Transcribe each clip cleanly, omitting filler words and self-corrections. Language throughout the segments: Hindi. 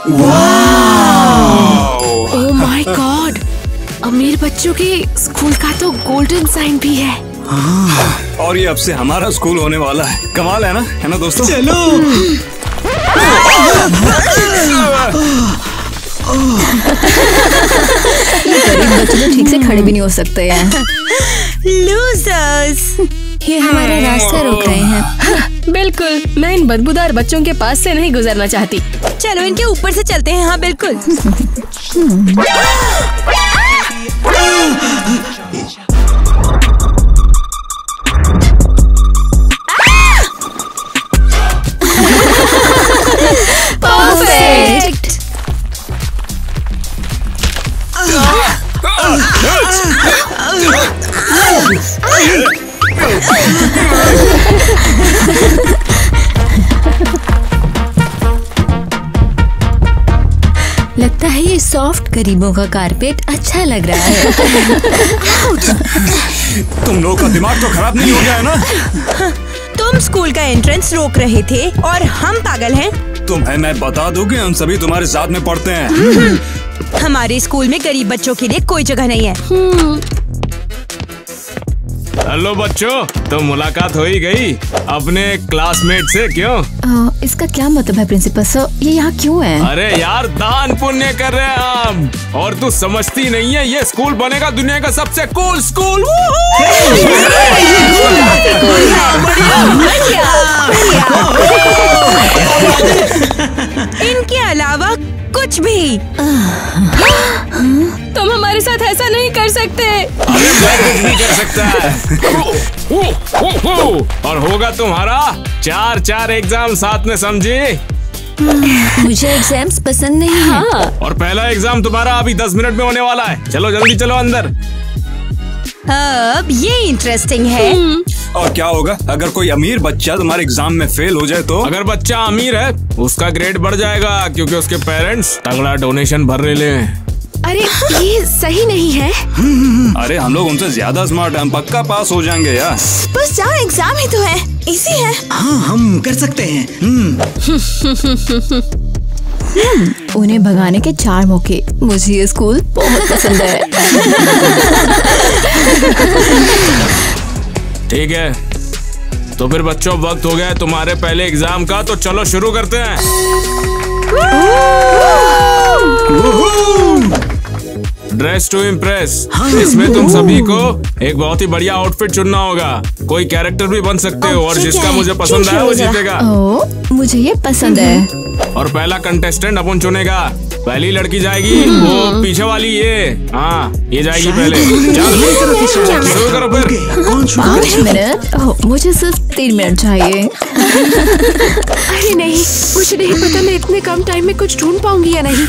ओह माय गॉड, अमीर बच्चों के स्कूल का तो गोल्डन साइन भी है। और ये अब से हमारा स्कूल होने वाला है। कमाल है ना दोस्तों? चलो। गरीब बच्चे तो ठीक से खड़े भी नहीं हो सकते हैं। लूजर्स, ये हमारा रास्ता रोक रहे हैं। बिल्कुल, मैं इन बदबूदार बच्चों के पास से नहीं गुजरना चाहती। चलो इनके ऊपर से चलते हैं। हाँ बिल्कुल। परफेक्ट। लगता है ये सॉफ्ट गरीबों का कारपेट अच्छा लग रहा है। तुम लोगों का दिमाग तो खराब नहीं हो गया है ना? तुम स्कूल का एंट्रेंस रोक रहे थे और हम पागल हैं? तुम्हें मैं बता दूं कि हम सभी तुम्हारे साथ में पढ़ते हैं। हमारे स्कूल में गरीब बच्चों के लिए कोई जगह नहीं है। हेलो बच्चों, तो मुलाकात हो ही गई अपने क्लासमेट से। क्यों? इसका क्या मतलब है प्रिंसिपल सर? ये यहाँ क्यों है? अरे यार, दान पुण्य कर रहे हैं हम। और तू समझती नहीं है, ये स्कूल बनेगा दुनिया का सबसे कूल स्कूल। इनके अलावा कुछ भी। तुम हमारे साथ ऐसा नहीं कर सकते। अरे मैं कुछ भी कर सकता है। और होगा तुम्हारा 4 एग्जाम साथ में, समझी? मुझे एग्जाम्स पसंद नहीं है। और पहला एग्जाम तुम्हारा अभी 10 मिनट में होने वाला है। चलो जल्दी चलो अंदर। अब ये इंटरेस्टिंग है। और क्या होगा अगर कोई अमीर बच्चा तुम्हारे एग्जाम में फेल हो जाए तो? अगर बच्चा अमीर है उसका ग्रेड बढ़ जाएगा, क्योंकि उसके पेरेंट्स तगड़ा डोनेशन भर रहे हैं। अरे ये सही नहीं है। अरे हम लोग उनसे ज्यादा स्मार्ट हैं, हम पक्का पास हो जाएंगे यार। बस जाओ, एग्जाम ही तो है, इजी है। हाँ हम कर सकते हैं। उन्हें भगाने के 4 मौके। मुझे ये स्कूल बहुत पसंद है। ठीक है, तो फिर बच्चों वक्त हो गया है तुम्हारे पहले एग्जाम का, तो चलो शुरू करते हैं। Dress to impress. इसमें तुम सभी को एक बहुत ही बढ़िया आउटफिट चुनना होगा। कोई कैरेक्टर भी बन सकते हो, और जिसका मुझे पसंद आया वो जीतेगा। ओह, मुझे ये पसंद है। और पहला कंटेस्टेंट अपन चुनेगा। पहली लड़की जाएगी, वो पीछे वाली ये। हाँ, ये जाएगी पहले। चलो शुरू करो फिर। 5 मिनट? मुझे सिर्फ 3 मिनट चाहिए। अरे नहीं, मुझे नहीं पता मैं इतने कम टाइम में कुछ ढूंढ पाऊंगी या नहीं।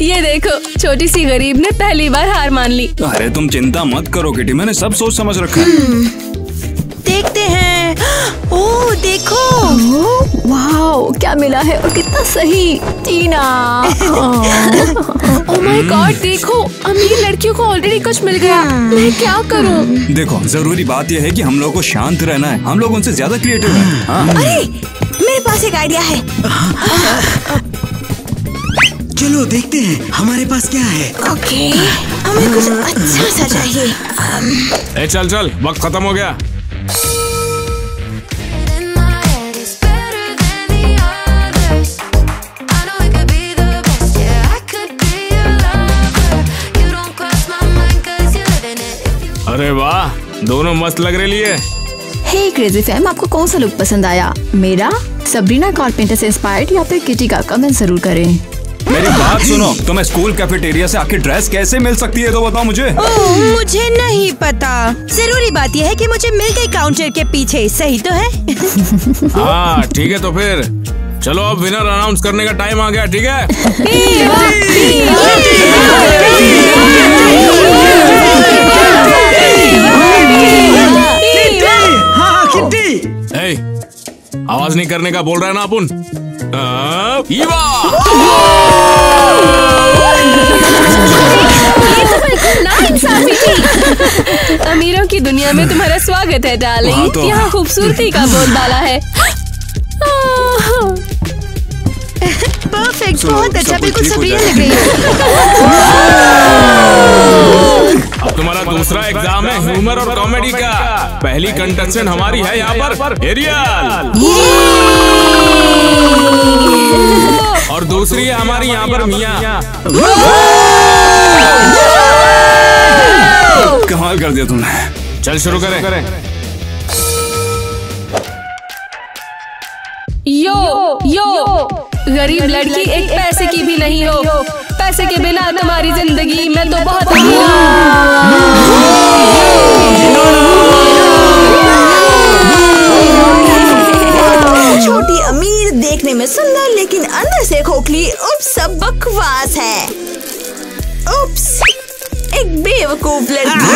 ये देखो, छोटी सी गरीब ने पहली बार हार मान ली। अरे तुम चिंता मत करो किटी, मैंने सब सोच समझ रखा है। देखते हैं। ओह देखो, वाओ, क्या मिला है और कितना सही। टीना। ओह माय गॉड, देखो अमीर लड़कियों को ऑलरेडी कुछ मिल गया। मैं क्या करूं? देखो जरूरी बात यह है कि हम लोग को शांत रहना है। हम लोग उनसे ज्यादा क्रिएटिव हैं। हाँ? अरे मेरे पास एक आइडिया है। चलो देखते हैं हमारे पास क्या है। ओके, हमें कुछ अच्छा सा चाहिए। चल वक्त खत्म हो गया। अरे वाह, दोनों मस्त लग रही है। हे क्रेजी फैम, आपको कौन सा लुक पसंद आया? मेरा, सबरीना कारपेंटर से इंस्पायर्ड, या फिर किटी का? कमेंट जरूर करें। मेरी बात सुनो, तुम्हें स्कूल कैफेटेरिया से आखिर ड्रेस कैसे मिल सकती है तो बताओ मुझे। ओह मुझे नहीं पता। जरूरी बात यह है कि मुझे मिल गई काउंटर के पीछे। सही तो है। हाँ ठीक है, तो फिर चलो अब विनर अनाउंस करने का टाइम आ गया। ठीक है, हाँ किट्टी। आवाज नहीं करने का बोल रहा है ना अपन। ईवा। अमीरों की दुनिया में तुम्हारा स्वागत है डार्लिंग। तो यहाँ खूबसूरती का बोलबाला है। परफेक्ट, बहुत अच्छा, बिल्कुल सबरिया लग रही है। अब तुम्हारा दूसरा एग्जाम है ह्यूमर और कॉमेडी का। पहली कंटेस्टेंट हमारी है यहाँ पर एरियल, और दूसरी है हमारी यहाँ पर मिया। कमाल कर दिया तुमने। चल शुरू करें। यो गरीब लड़की एक पैसे की भी नहीं हो। पैसे के बिना तुम्हारी जिंदगी में तो बहुत छोटी अमीर, देखने में सुंदर लेकिन अंदर से खोखली। उप्स, सब बकवास है। उप्स, एक बेवकूफ लड़की।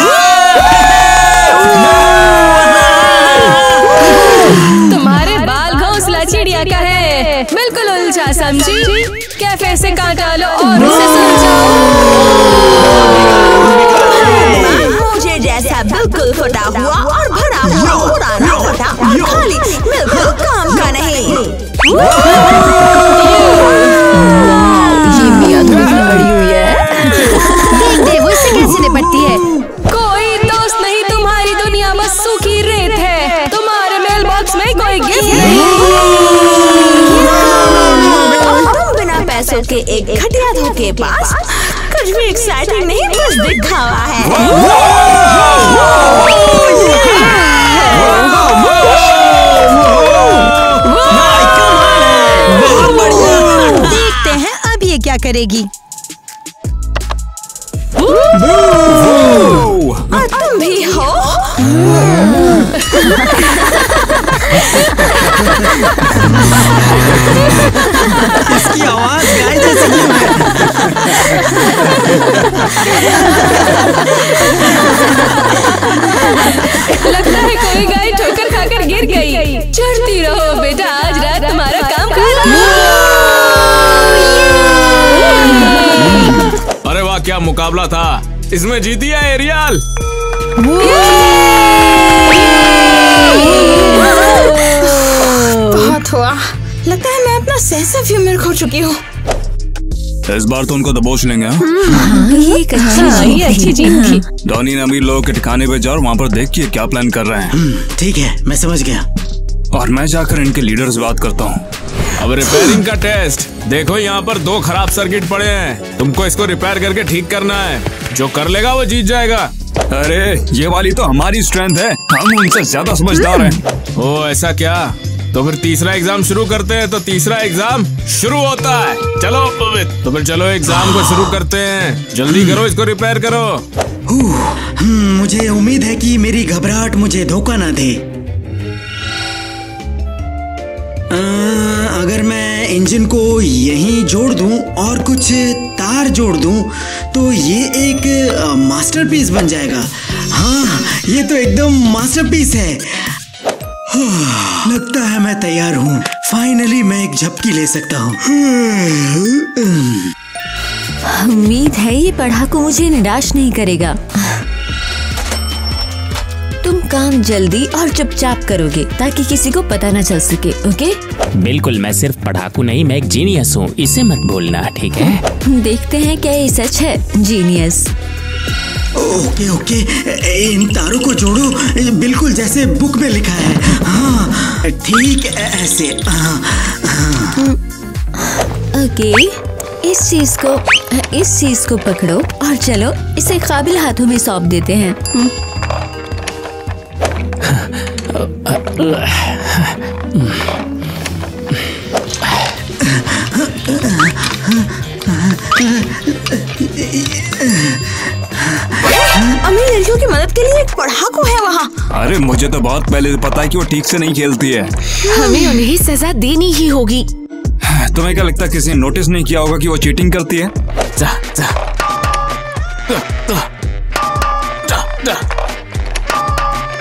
तुम्हारे बाल घोंसला चिड़िया का है, बिल्कुल उलझा समझी। कैफे से काटा लो और उसे सुलझाओ। मुझे जैसा बिल्कुल फटा हुआ और भरा हुआ पुराना फटा और खाली, बिल्कुल काम का नहीं। ये मियां तो कितनी बड़ी हुई है। देख दे वो इससे कैसे निपटती है। कोई दोस्त नहीं, तुम्हारी दुनिया बस सूखी रेत है। तुम्हारे मेल बॉक्स में कोई गिफ्ट नहीं। और तुम बिना पैसों के एक घटिया धोखे पास। कुछ भी एक्साइटिंग नहीं, बस दिखावा है। देखते हैं अब ये क्या करेगी। और तुम भी हो। इसकी आवाज गाय जैसी क्यों है? लगता है कोई गाय ठोकर खाकर गिर गई। चढ़ती रहो बेटा, आज रात तुम्हारा काम खत्म। अरे वाह, क्या मुकाबला था। इसमें जीती है एरियल। बहुत हुआ, लगता है मैं अपना सेंस ऑफ ह्यूमर खो चुकी हूँ। इस बार तो उनको दबोच लेंगे। ये अच्छी जीत थी। डॉनी ने अमीर लोगों के ठिकाने पे जाओ और वहाँ पर देखिए क्या प्लान कर रहे हैं। ठीक है, मैं समझ गया। और मैं जाकर इनके लीडर से बात करता हूँ। अब रिपेयरिंग का टेस्ट देखो, यहाँ पर 2 खराब सर्किट पड़े हैं। तुमको इसको रिपेयर करके ठीक करना है। जो कर लेगा वो जीत जाएगा। अरे ये वाली तो हमारी स्ट्रेंथ है, हम उनसे ज्यादा समझदार हैं। ओ ऐसा क्या? तो फिर तीसरा एग्जाम शुरू करते हैं। तो तीसरा एग्जाम शुरू होता है। चलो तो फिर चलो एग्जाम को शुरू करते हैं। जल्दी करो, इसको रिपेयर करो। मुझे उम्मीद है कि मेरी घबराहट मुझे धोखा ना दे। अगर मैं इंजन को यहीं जोड़ दूं और कुछ तार जोड़ दूं तो ये एक मास्टरपीस बन जाएगा। हाँ, ये तो एकदम मास्टरपीस है। लगता है मैं तैयार हूँ। फाइनली मैं एक झपकी ले सकता हूँ। उम्मीद है ये पढ़ाकू मुझे निराश नहीं करेगा। तुम काम जल्दी और चुपचाप करोगे ताकि किसी को पता न चल सके, ओके? बिल्कुल, मैं सिर्फ पढ़ाकू नहीं, मैं एक जीनियस हूँ, इसे मत भूलना, ठीक है? देखते हैं क्या ये सच है, जीनियस। ओके, इन तारों को जोड़ो, बिल्कुल जैसे बुक में लिखा है। हाँ, ठीक ऐसे। ओके, इस चीज को पकड़ो और चलो इसे काबिल हाथों में सौंप देते हैं। अमीर लड़कियों की मदद के लिए एक पढ़ाकू है वहाँ। अरे मुझे तो बहुत पहले से पता है कि वो ठीक से नहीं खेलती है। हमें उन्हें सजा देनी ही होगी। तुम्हें क्या लगता है किसी ने नोटिस नहीं किया होगा कि वो चीटिंग करती है?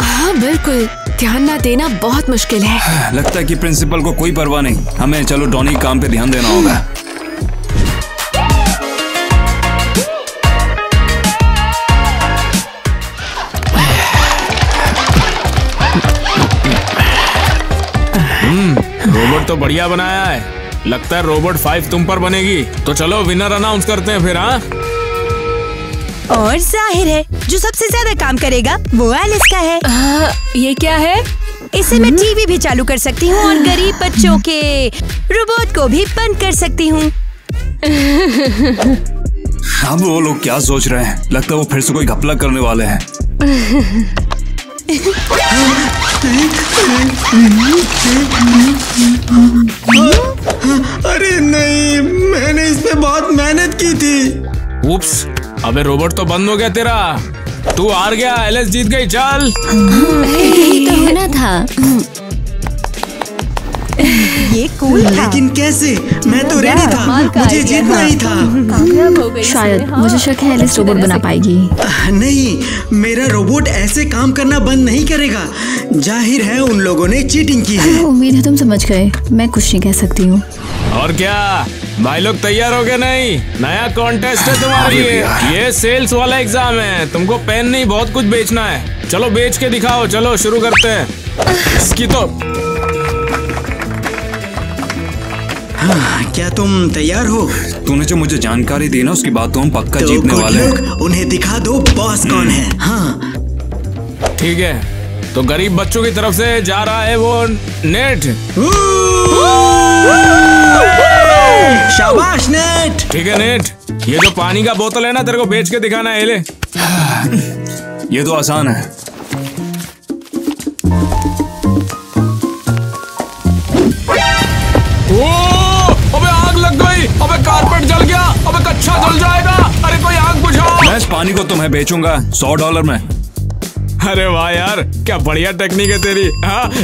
हाँ बिल्कुल, ध्यान ना देना बहुत मुश्किल है। लगता है कि प्रिंसिपल को कोई परवाह नहीं। हमें चलो डॉनी काम पे ध्यान देना होगा। रोबोट तो बढ़िया बनाया है। लगता है रोबोट 5 तुम पर बनेगी। तो चलो विनर अनाउंस करते हैं फिर। हाँ, और जाहिर है जो सबसे ज्यादा काम करेगा वो एलिस का है। ये क्या है? इससे मैं टीवी भी चालू कर सकती हूँ और गरीब बच्चों के रोबोट को भी बंद कर सकती हूँ। अब वो लोग क्या सोच रहे हैं? लगता है वो फिर से कोई घपला करने वाले हैं। अरे नहीं, मैंने इस पे बहुत मेहनत की थी। उप्स, अबे रोबोट तो बंद हो गया तेरा। तू हार गया, एलिस जीत गई। चल यही तो होना था। ये कूल था। लेकिन कैसे? मैं तो रेडी था, मुझे जीतना ही था। शायद मुझे शक है एलिस रोबोट बना पाएगी। नहीं, मेरा रोबोट ऐसे काम करना बंद नहीं करेगा। जाहिर है उन लोगों ने चीटिंग की है। उम्मीद है तुम समझ गए, मैं कुछ नहीं कह सकती हूँ। और क्या भाई लोग तैयार हो गए? नहीं, नया कॉन्टेस्ट है तुम्हारे लिए। ये सेल्स वाला एग्जाम है, तुमको पेन नहीं बहुत कुछ बेचना है। चलो बेच के दिखाओ। चलो शुरू करते हैं। इसकी तो हाँ, क्या तुम तैयार हो? तूने जो मुझे जानकारी दी ना उसकी बात तो हम पक्का तो जीतने good वाले हैं। luck, उन्हें दिखा दो बॉस कौन है। हाँ ठीक है, तो गरीब बच्चों की तरफ से जा रहा है वो नेट। शाबाश नेट। ठीक है नेट, ये जो पानी का बोतल है ना तेरे को बेच के दिखाना है। ले ये तो आसान है। अबे आग लग गई, अबे कारपेट जल गया, अबे कच्चा जल जाएगा। अरे कोई आग बुझाओ। मैं इस पानी को तुम्हें बेचूंगा $100 में। अरे वाह यार, क्या बढ़िया टेक्निक है तेरी। हाँ, अबे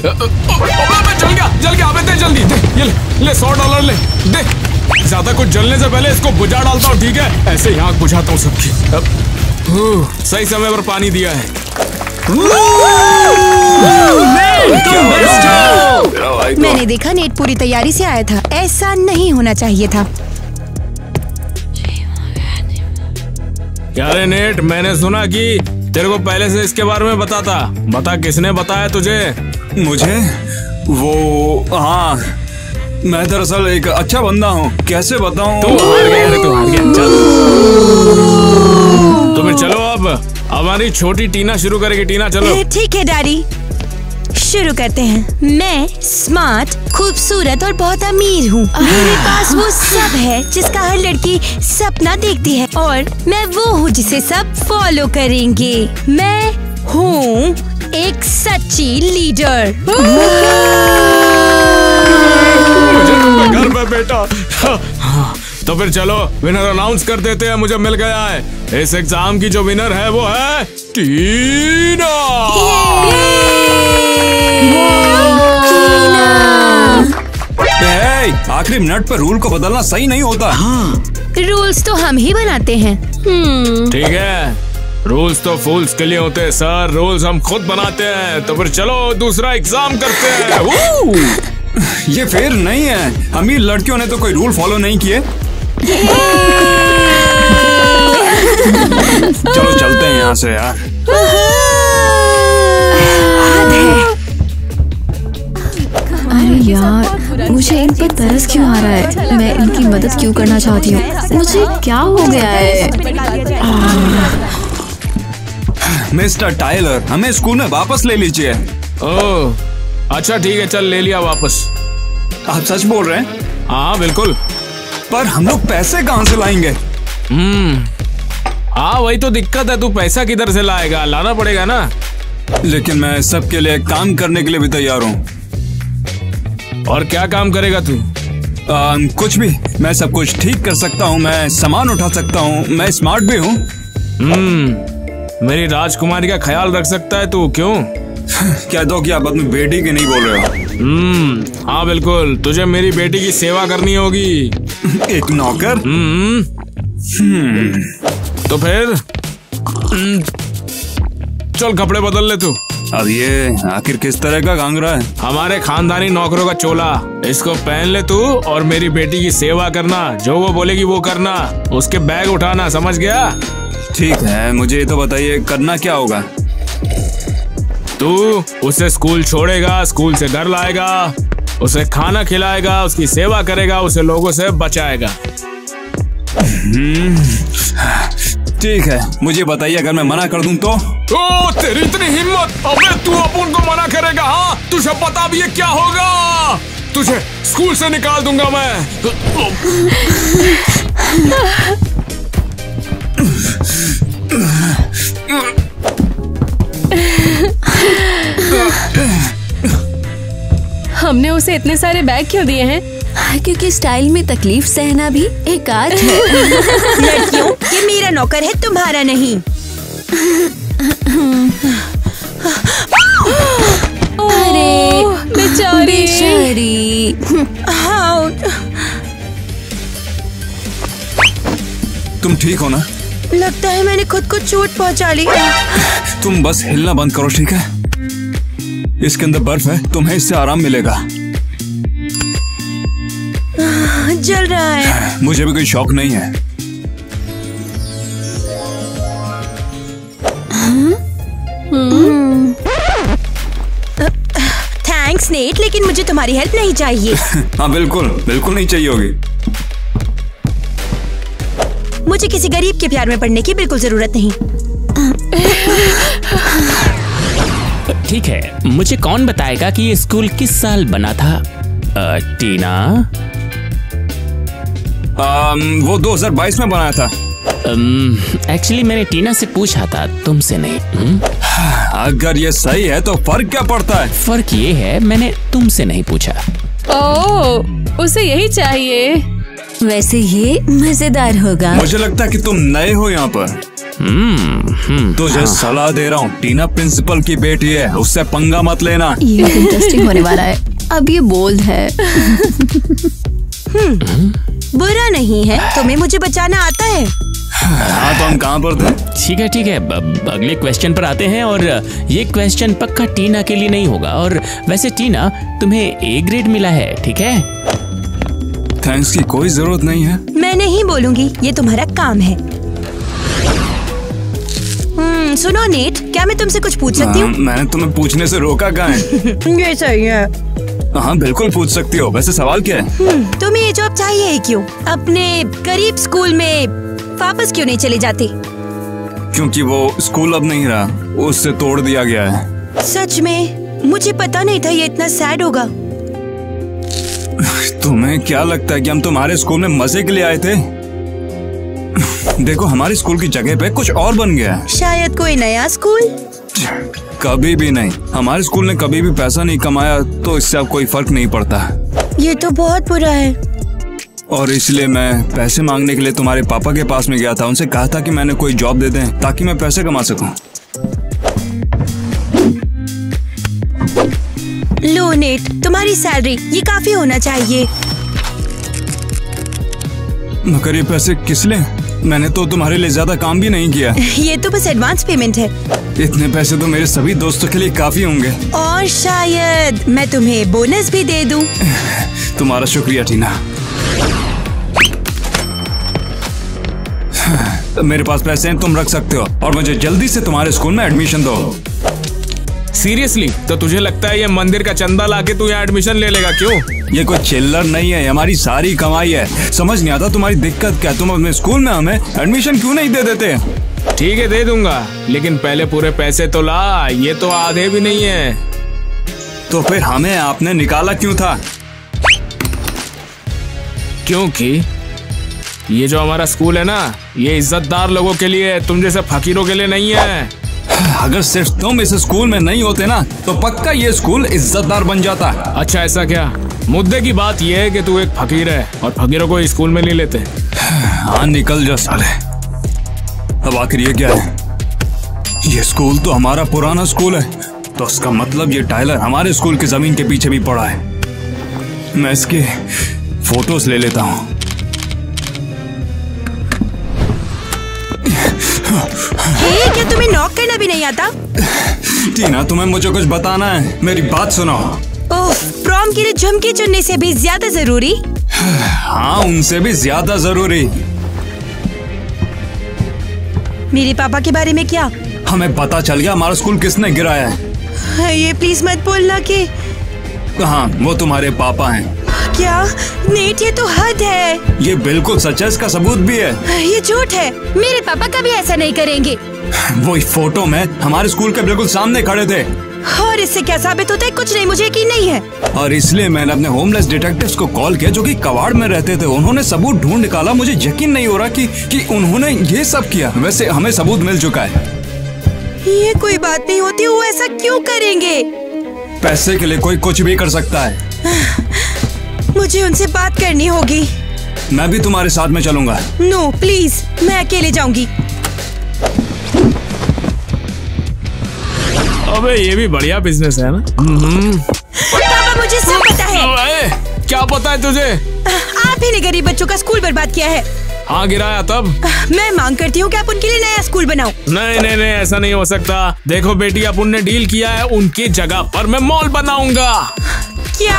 जल गया। अबे दे जल्दी दे, ये ले $100 ले दे। ज्यादा कुछ जलने से पहले इसको बुझा डालता हूँ, ठीक है? ऐसे ही आग बुझाता हूँ सबकी। सही समय पर पानी दिया है। मैंने देखा नेट पूरी तैयारी से आया था। ऐसा नहीं होना चाहिए था। क्या रे नेट, मैंने सुना कि तेरे को पहले से इसके बारे में बता किसने बताया तुझे? मुझे वो, हाँ, मैं दरअसल एक अच्छा बंदा हूँ। कैसे बताऊँ? तू हार गया। चल तो फिर चलो, अब हमारी छोटी टीना शुरू करेगी। टीना चलो। ठीक है डैडी, शुरू करते हैं। मैं स्मार्ट, खूबसूरत और बहुत अमीर हूँ। मेरे पास वो सब है जिसका हर लड़की सपना देखती है, और मैं वो हूँ जिसे सब फॉलो करेंगे। मैं हूँ एक सच्ची लीडर। घर पे बेटा। तो फिर चलो विनर अनाउंस कर देते हैं। मुझे मिल गया है। इस एग्जाम की जो विनर है वो है टीना। आखिरी मिनट पर रूल को बदलना सही नहीं होता। हाँ, रूल्स तो हम ही बनाते हैं। ठीक है, रूल्स तो फूल्स के लिए होते हैं सर, रूल्स हम खुद बनाते हैं। तो फिर चलो दूसरा एग्जाम करते हैं। ये फेयर नहीं है। अमीर लड़कियों ने तो कोई रूल फॉलो नहीं किए। चलो चलते हैं यहाँ से यार। अरे यार, मुझे इन पर तरस क्यों आ रहा है? मैं इनकी मदद क्यों करना चाहती हूँ? मुझे क्या हो गया है? मिस्टर टाइलर, हमें स्कूल में वापस ले लीजिए। ओह अच्छा ठीक है, चल ले लिया वापस। आप सच बोल रहे हैं? हाँ बिल्कुल। पर हम लोग पैसे कहाँ से लाएंगे? हाँ वही तो दिक्कत है। तू पैसा किधर से लाएगा? लाना पड़ेगा ना। लेकिन मैं सबके लिए काम करने के लिए भी तैयार हूँ। और क्या काम करेगा तू? कुछ भी। मैं सब कुछ ठीक कर सकता हूँ, मैं सामान उठा सकता हूँ, मैं स्मार्ट भी हूँ। मेरी राजकुमारी का ख्याल रख सकता है तू, क्यों? कह दो कि आप अपनी बेटी की नहीं बोल रहे हो। हाँ बिल्कुल, तुझे मेरी बेटी की सेवा करनी होगी। एक नौकर? तो फिर चल कपड़े बदल ले तू। अब ये आखिर किस तरह का घाघरा है? हमारे खानदानी नौकरों का चोला। इसको पहन ले तू और मेरी बेटी की सेवा करना। जो वो बोलेगी वो करना, उसके बैग उठाना, समझ गया? ठीक है, मुझे ये तो बताइए करना क्या होगा? तू उसे स्कूल छोड़ेगा, स्कूल से घर लाएगा, उसे खाना खिलाएगा, उसकी सेवा करेगा, उसे लोगों से बचाएगा। ठीक है, मुझे बताइए अगर मैं मना कर दूं तो? ओ तेरी इतनी हिम्मत! अबे तू अपन को मना करेगा? हाँ, तुझे पता भी है क्या होगा? तुझे स्कूल से निकाल दूंगा मैं। हमने उसे इतने सारे बैग क्यों दिए हैं? क्योंकि स्टाइल में तकलीफ सहना भी एक आर्ट है। लड़कियों, ये मेरा नौकर है, तुम्हारा नहीं। अरे बेचारी। हाँ। तुम ठीक हो ना? लगता है मैंने खुद को चोट पहुंचा ली। तुम बस हिलना बंद करो, ठीक है? इसके अंदर बर्फ है, तुम्हें इससे आराम मिलेगा। जल रहा है। मुझे भी कोई शौक नहीं है। थैंक्स नेट, लेकिन मुझे तुम्हारी हेल्प नहीं चाहिए। हाँ बिल्कुल बिल्कुल नहीं चाहिए होगी। मुझे किसी गरीब के प्यार में पड़ने की बिल्कुल जरूरत नहीं। ठीक है, मुझे कौन बताएगा कि ये स्कूल किस साल बना था? टीना? वो 2022 में बनाया था। एक्चुअली मैंने टीना से पूछा था, तुमसे नहीं। अगर ये सही है तो फर्क क्या पड़ता है? फर्क ये है, मैंने तुमसे नहीं पूछा। ओह, उसे यही चाहिए। वैसे ये मजेदार होगा। मुझे लगता है कि तुम नए हो यहाँ पर। तुझे सलाह दे रहा हूँ, टीना प्रिंसिपल की बेटी है, उससे पंगा मत लेना। ये इंटरेस्टिंग होने वाला है। अब ये बोल्ड है। बुरा नहीं है, तुम्हें मुझे बचाना आता है। हाँ तो हम कहाँ पर थे? ठीक है, अगले क्वेश्चन पर आते हैं। और ये क्वेश्चन पक्का टीना के लिए नहीं होगा। और वैसे टीना, तुम्हें A ग्रेड मिला है, ठीक है? थैंक्स की कोई जरूरत नहीं है। मैं नहीं बोलूंगी, ये तुम्हारा काम है। सुनो नेट, क्या मैं तुमसे कुछ पूछ सकती हूँ? मैंने तुम्हें पूछने से रोका कहाँ है? ये सही है। हाँ बिल्कुल पूछ सकती हो। वैसे सवाल क्या है? तुम्हें ये जॉब चाहिए है क्यों? अपने गरीब स्कूल में वापस क्यों नहीं चले जाते? क्योंकि वो स्कूल अब नहीं रहा, उससे तोड़ दिया गया है। सच में? मुझे पता नहीं था ये इतना सैड होगा। तुम्हें क्या लगता है कि हम तुम्हारे स्कूल में मजे के लिए आए थे? देखो, हमारे स्कूल की जगह पे कुछ और बन गया है। शायद कोई नया स्कूल? कभी भी नहीं। हमारे स्कूल ने कभी भी पैसा नहीं कमाया, तो इससे अब कोई फर्क नहीं पड़ता। ये तो बहुत बुरा है। और इसलिए मैं पैसे मांगने के लिए तुम्हारे पापा के पास में गया था। उनसे कहा था कि मैंने कोई जॉब दे दें ताकि मैं पैसे कमा सकूं। लो नेट, तुम्हारी सैलरी, ये काफी होना चाहिए। मगर ये पैसे किस लिए? मैंने तो तुम्हारे लिए ज्यादा काम भी नहीं किया। ये तो बस एडवांस पेमेंट है। इतने पैसे तो मेरे सभी दोस्तों के लिए काफी होंगे। और शायद मैं तुम्हें बोनस भी दे दूं। तुम्हारा शुक्रिया टीना। मेरे पास पैसे हैं, तुम रख सकते हो। और मुझे जल्दी से तुम्हारे स्कूल में एडमिशन दो। सीरियसली? तो तुझे लगता है ये मंदिर का चंदा लाके तू यहाँ एडमिशन ले लेगा? क्यों? ये कोई चिल्लर नहीं है, हमारी सारी कमाई है। समझ नहीं आता तुम्हारी दिक्कत क्या? तुम अपने स्कूल में हमें एडमिशन क्यों नहीं दे देते? ठीक है, दे दूंगा, लेकिन पहले पूरे पैसे तो ला। ये तो आधे भी नहीं है। तो फिर हमें आपने निकाला क्यों था? क्योंकि ये जो हमारा स्कूल है ना, ये इज्जतदार लोगों के लिए है, तुम जैसे फकीरों के लिए नहीं है। अगर सिर्फ तुम इस स्कूल में नहीं होते ना, तो पक्का ये स्कूल इज्जतदार बन जाता। अच्छा, ऐसा क्या? मुद्दे की बात ये है कि तू एक फकीर है और फकीरों को स्कूल में नहीं लेते। हाँ निकल जा साले। अब आखिर ये क्या है? ये स्कूल तो हमारा पुराना स्कूल है, तो उसका मतलब ये टाइलर हमारे स्कूल की जमीन के पीछे भी पड़ा है। मैं इसके फोटोज ले लेता हूँ। क्या तुम्हें नॉक करना भी नहीं आता? टीना, तुम्हें मुझे कुछ बताना है, मेरी बात सुनो। ओह, प्रॉम के लिए झुमके चुनने से भी ज्यादा जरूरी? हाँ, उनसे भी ज्यादा जरूरी। मेरे पापा के बारे में क्या? हमें पता चल गया हमारा स्कूल किसने गिराया है। ये प्लीज मत बोलना कि हाँ, वो तुम्हारे पापा हैं। क्या नेट, ये तो हद है। ये बिल्कुल सच है, इसका सबूत भी है। ये झूठ है, मेरे पापा कभी ऐसा नहीं करेंगे। वो फोटो में हमारे स्कूल के बिल्कुल सामने खड़े थे। और इससे क्या साबित होता है? कुछ नहीं, मुझे यकीन नहीं है। और इसलिए मैंने अपने होमलेस डिटेक्टिव्स को कॉल किया जो कि कबाड़ में रहते थे। उन्होंने सबूत ढूंढ निकाला। मुझे यकीन नहीं हो रहा कि उन्होंने ये सब किया। वैसे हमें सबूत मिल चुका है। ये कोई बात नहीं होती, वो ऐसा क्यों करेंगे? पैसे के लिए कोई कुछ भी कर सकता है। मुझे उनसे बात करनी होगी। मैं भी तुम्हारे साथ में चलूंगा। नो प्लीज, मैं अकेले जाऊंगी। अबे ये भी बढ़िया बिजनेस है ना। पापा मुझे सब पता है। क्या पता है तुझे? आप ही ने गरीब बच्चों का स्कूल बर्बाद किया है। हाँ, गिराया तब। मैं मांग करती हूँ कि आप उनके लिए नया स्कूल बनाओ। नहीं नहीं नहीं, ऐसा नहीं हो सकता। देखो बेटी, अपन ने डील किया है, उनकी जगह पर मैं मॉल बनाऊंगा। क्या?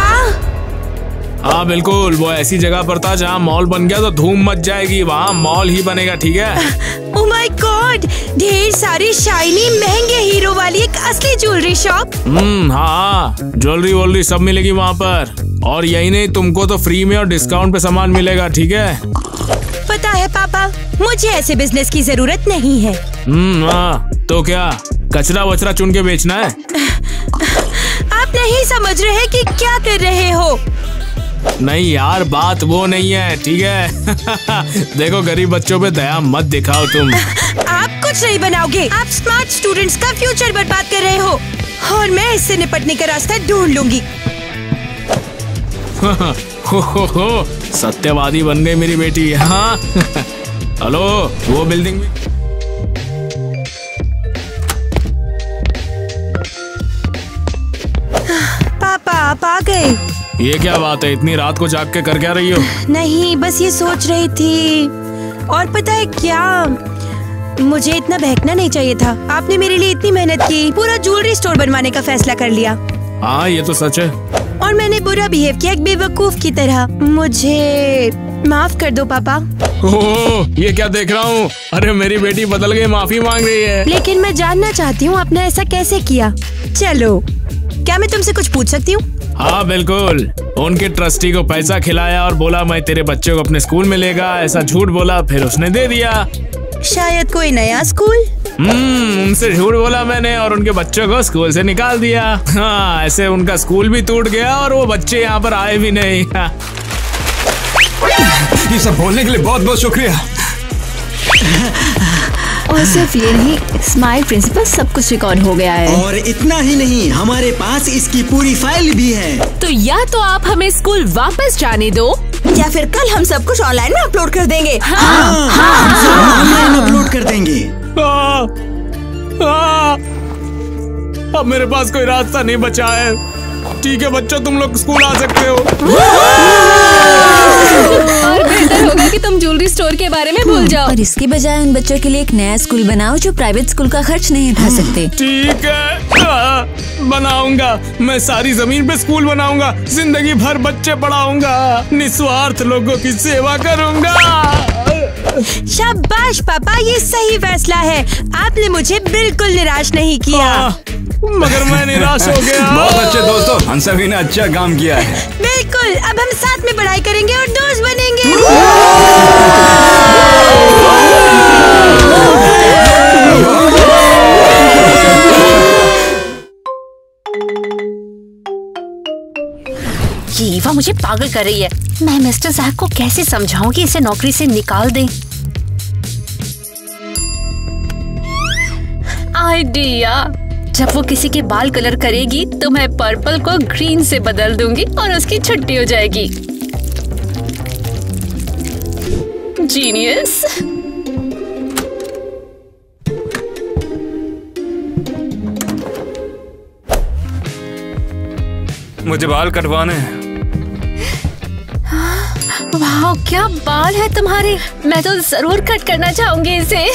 हाँ बिल्कुल, वो ऐसी जगह पर था जहाँ मॉल बन गया तो धूम मच जाएगी। वहाँ मॉल ही बनेगा, ठीक है? ओह माय गॉड, ढेर सारी शाइनी महंगे हीरो वाली एक असली ज्वेलरी शॉप। हाँ, ज्वेलरी वोलरी सब मिलेगी वहाँ पर। और यही नहीं, तुमको तो फ्री में और डिस्काउंट पे सामान मिलेगा, ठीक है? पता है पापा, मुझे ऐसे बिजनेस की जरूरत नहीं है। हाँ, तो क्या कचरा वचरा चुन के बेचना है? आप नहीं समझ रहे कि क्या कर रहे हो। नहीं यार, बात वो नहीं है, ठीक है? देखो, गरीब बच्चों पे दया मत दिखाओ तुम। आप कुछ नहीं बनाओगे। आप स्मार्ट स्टूडेंट्स का फ्यूचर बर्बाद कर रहे हो और मैं इससे निपटने का रास्ता ढूंढ लूंगी। हो, सत्यवादी बन गई मेरी बेटी। हाँ। हेलो, वो बिल्डिंग में पापा आप आ गए। ये क्या बात है? इतनी रात को जाग के कर क्या रही हो? नहीं, बस ये सोच रही थी। और पता है क्या, मुझे इतना बहकना नहीं चाहिए था। आपने मेरे लिए इतनी मेहनत की, पूरा ज्वेलरी स्टोर बनवाने का फैसला कर लिया। हाँ, ये तो सच है। और मैंने बुरा बिहेव किया, एक बेवकूफ की तरह। मुझे माफ कर दो पापा। ओह, ये क्या देख रहा हूँ? अरे मेरी बेटी बदल गई, माफी मांग रही है। लेकिन मैं जानना चाहती हूँ आपने ऐसा कैसे किया। चलो, क्या मैं तुमसे कुछ पूछ सकती हूँ? हाँ बिल्कुल। उनके ट्रस्टी को पैसा खिलाया और बोला मैं तेरे बच्चे को अपने स्कूल में लेगा। ऐसा झूठ बोला, फिर उसने दे दिया। शायद कोई नया स्कूल। उनसे झूठ बोला मैंने और उनके बच्चों को स्कूल से निकाल दिया। हाँ, ऐसे उनका स्कूल भी टूट गया और वो बच्चे यहाँ पर आए भी नहीं। ये सब बोलने के लिए बहुत बहुत शुक्रिया। और सिर्फ ये नहीं, स्माइल प्रिंसिपल सब कुछ रिकॉर्ड हो गया है। और इतना ही नहीं, हमारे पास इसकी पूरी फाइल भी है। तो या तो आप हमें स्कूल वापस जाने दो या फिर कल हम सब कुछ ऑनलाइन में अपलोड कर देंगे। ऑनलाइन अपलोड कर देंगे। अब मेरे पास कोई रास्ता नहीं बचा है। ठीक है बच्चों, तुम लोग स्कूल आ सकते हो। और बेहतर होगा कि तुम ज्वेलरी स्टोर के बारे में भूल जाओ और इसके बजाय उन बच्चों के लिए एक नया स्कूल बनाओ जो प्राइवेट स्कूल का खर्च नहीं उठा सकते। ठीक है, बनाऊंगा। मैं सारी जमीन पे स्कूल बनाऊंगा, जिंदगी भर बच्चे पढ़ाऊंगा, निस्वार्थ लोगों की सेवा करूंगा। शाबाश पापा, ये सही फैसला है। आपने मुझे बिल्कुल निराश नहीं किया। मगर मैं निराश हो गया। बहुत अच्छे दोस्तों, हम सभी ने अच्छा काम किया है। बिल्कुल, अब हम साथ में पढ़ाई करेंगे और दोस्त बनेंगे। जीवा मुझे पागल कर रही है। मैं मिस्टर साहब को कैसे समझाऊं कि इसे नौकरी से निकाल दें। आइडिया, जब वो किसी के बाल कलर करेगी तो मैं पर्पल को ग्रीन से बदल दूंगी और उसकी छुट्टी हो जाएगी। जीनियस। मुझे बाल कटवाने हैं। वाह, क्या बाल है तुम्हारे। मैं तो जरूर कट करना चाहूंगी इसे।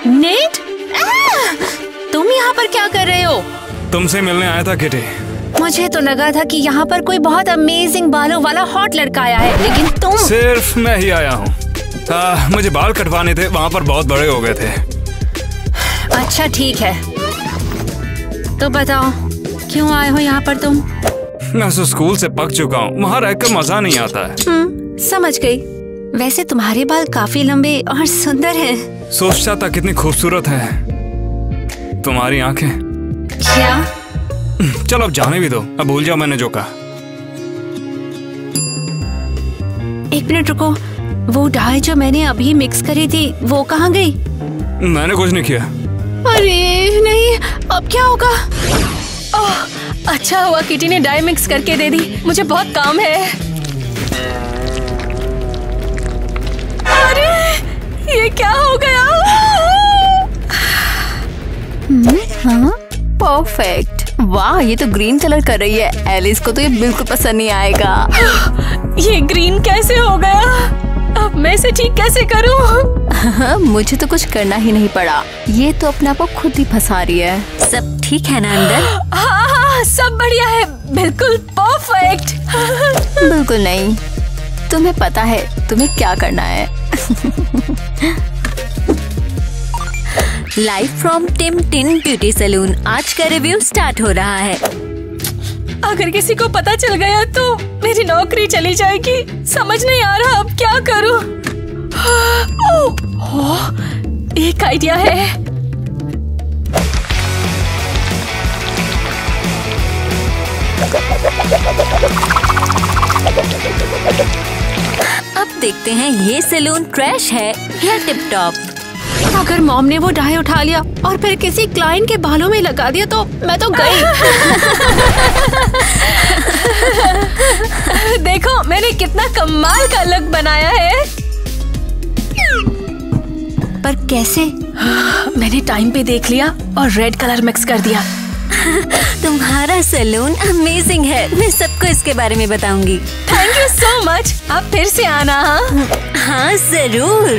नेट, तुम यहाँ पर क्या कर रहे हो? तुमसे मिलने आया था किटी। मुझे तो लगा था कि यहाँ पर कोई बहुत अमेजिंग बालों वाला हॉट लड़का आया है, लेकिन तुम। सिर्फ मैं ही आया हूँ। मुझे बाल कटवाने थे, वहाँ पर बहुत बड़े हो गए थे। अच्छा ठीक है, तो बताओ क्यों आए हो यहाँ पर तुम? मैं तो स्कूल से पक चुका हूँ, वहाँ रहकर मजा नहीं आता है। समझ गई। वैसे तुम्हारे बाल काफी लंबे और सुंदर हैं। सोचता था कितनी खूबसूरत है तुम्हारी आंखें। क्या? चलो अब जाने भी दो, अब भूल जाओ मैंने जो कहा। एक मिनट रुको, वो डाई जो मैंने अभी मिक्स करी थी वो कहाँ गई? मैंने कुछ नहीं किया। अरे नहीं, अब क्या होगा? ओह, अच्छा हुआ किटी ने डाई मिक्स करके दे दी, मुझे बहुत काम है। अरे ये क्या हो गया? हाँ परफेक्ट। वाह, ये तो ग्रीन कलर कर रही है। एलिस को तो ये बिल्कुल पसंद नहीं आएगा। ये ग्रीन कैसे हो गया? अब मैं इसे ठीक कैसे करूं? मुझे तो कुछ करना ही नहीं पड़ा, ये तो अपने आप को खुद ही फंसा रही है। सब ठीक है ना अंदर? हाँ, सब बढ़िया है, बिल्कुल परफेक्ट। बिल्कुल नहीं, तुम्हें पता है तुम्हें क्या करना है। Live from Tim Tin beauty salon, आज का रिव्यू स्टार्ट हो रहा है। अगर किसी को पता चल गया तो मेरी नौकरी चली जाएगी। समझ नहीं आ रहा अब क्या करूं। एक आइडिया है। अब देखते हैं ये सैलून ट्रैश है या टिप टॉप। अगर मॉम ने वो डाई उठा लिया और फिर किसी क्लाइंट के बालों में लगा दिया तो मैं तो गई। देखो मैंने कितना कमाल का लुक बनाया है। पर कैसे? मैंने टाइम पे देख लिया और रेड कलर मिक्स कर दिया। तुम्हारा सैलून अमेजिंग है, मैं सबको इसके बारे में बताऊंगी। थैंक यू सो मच, आप फिर से आना। हाँ जरूर।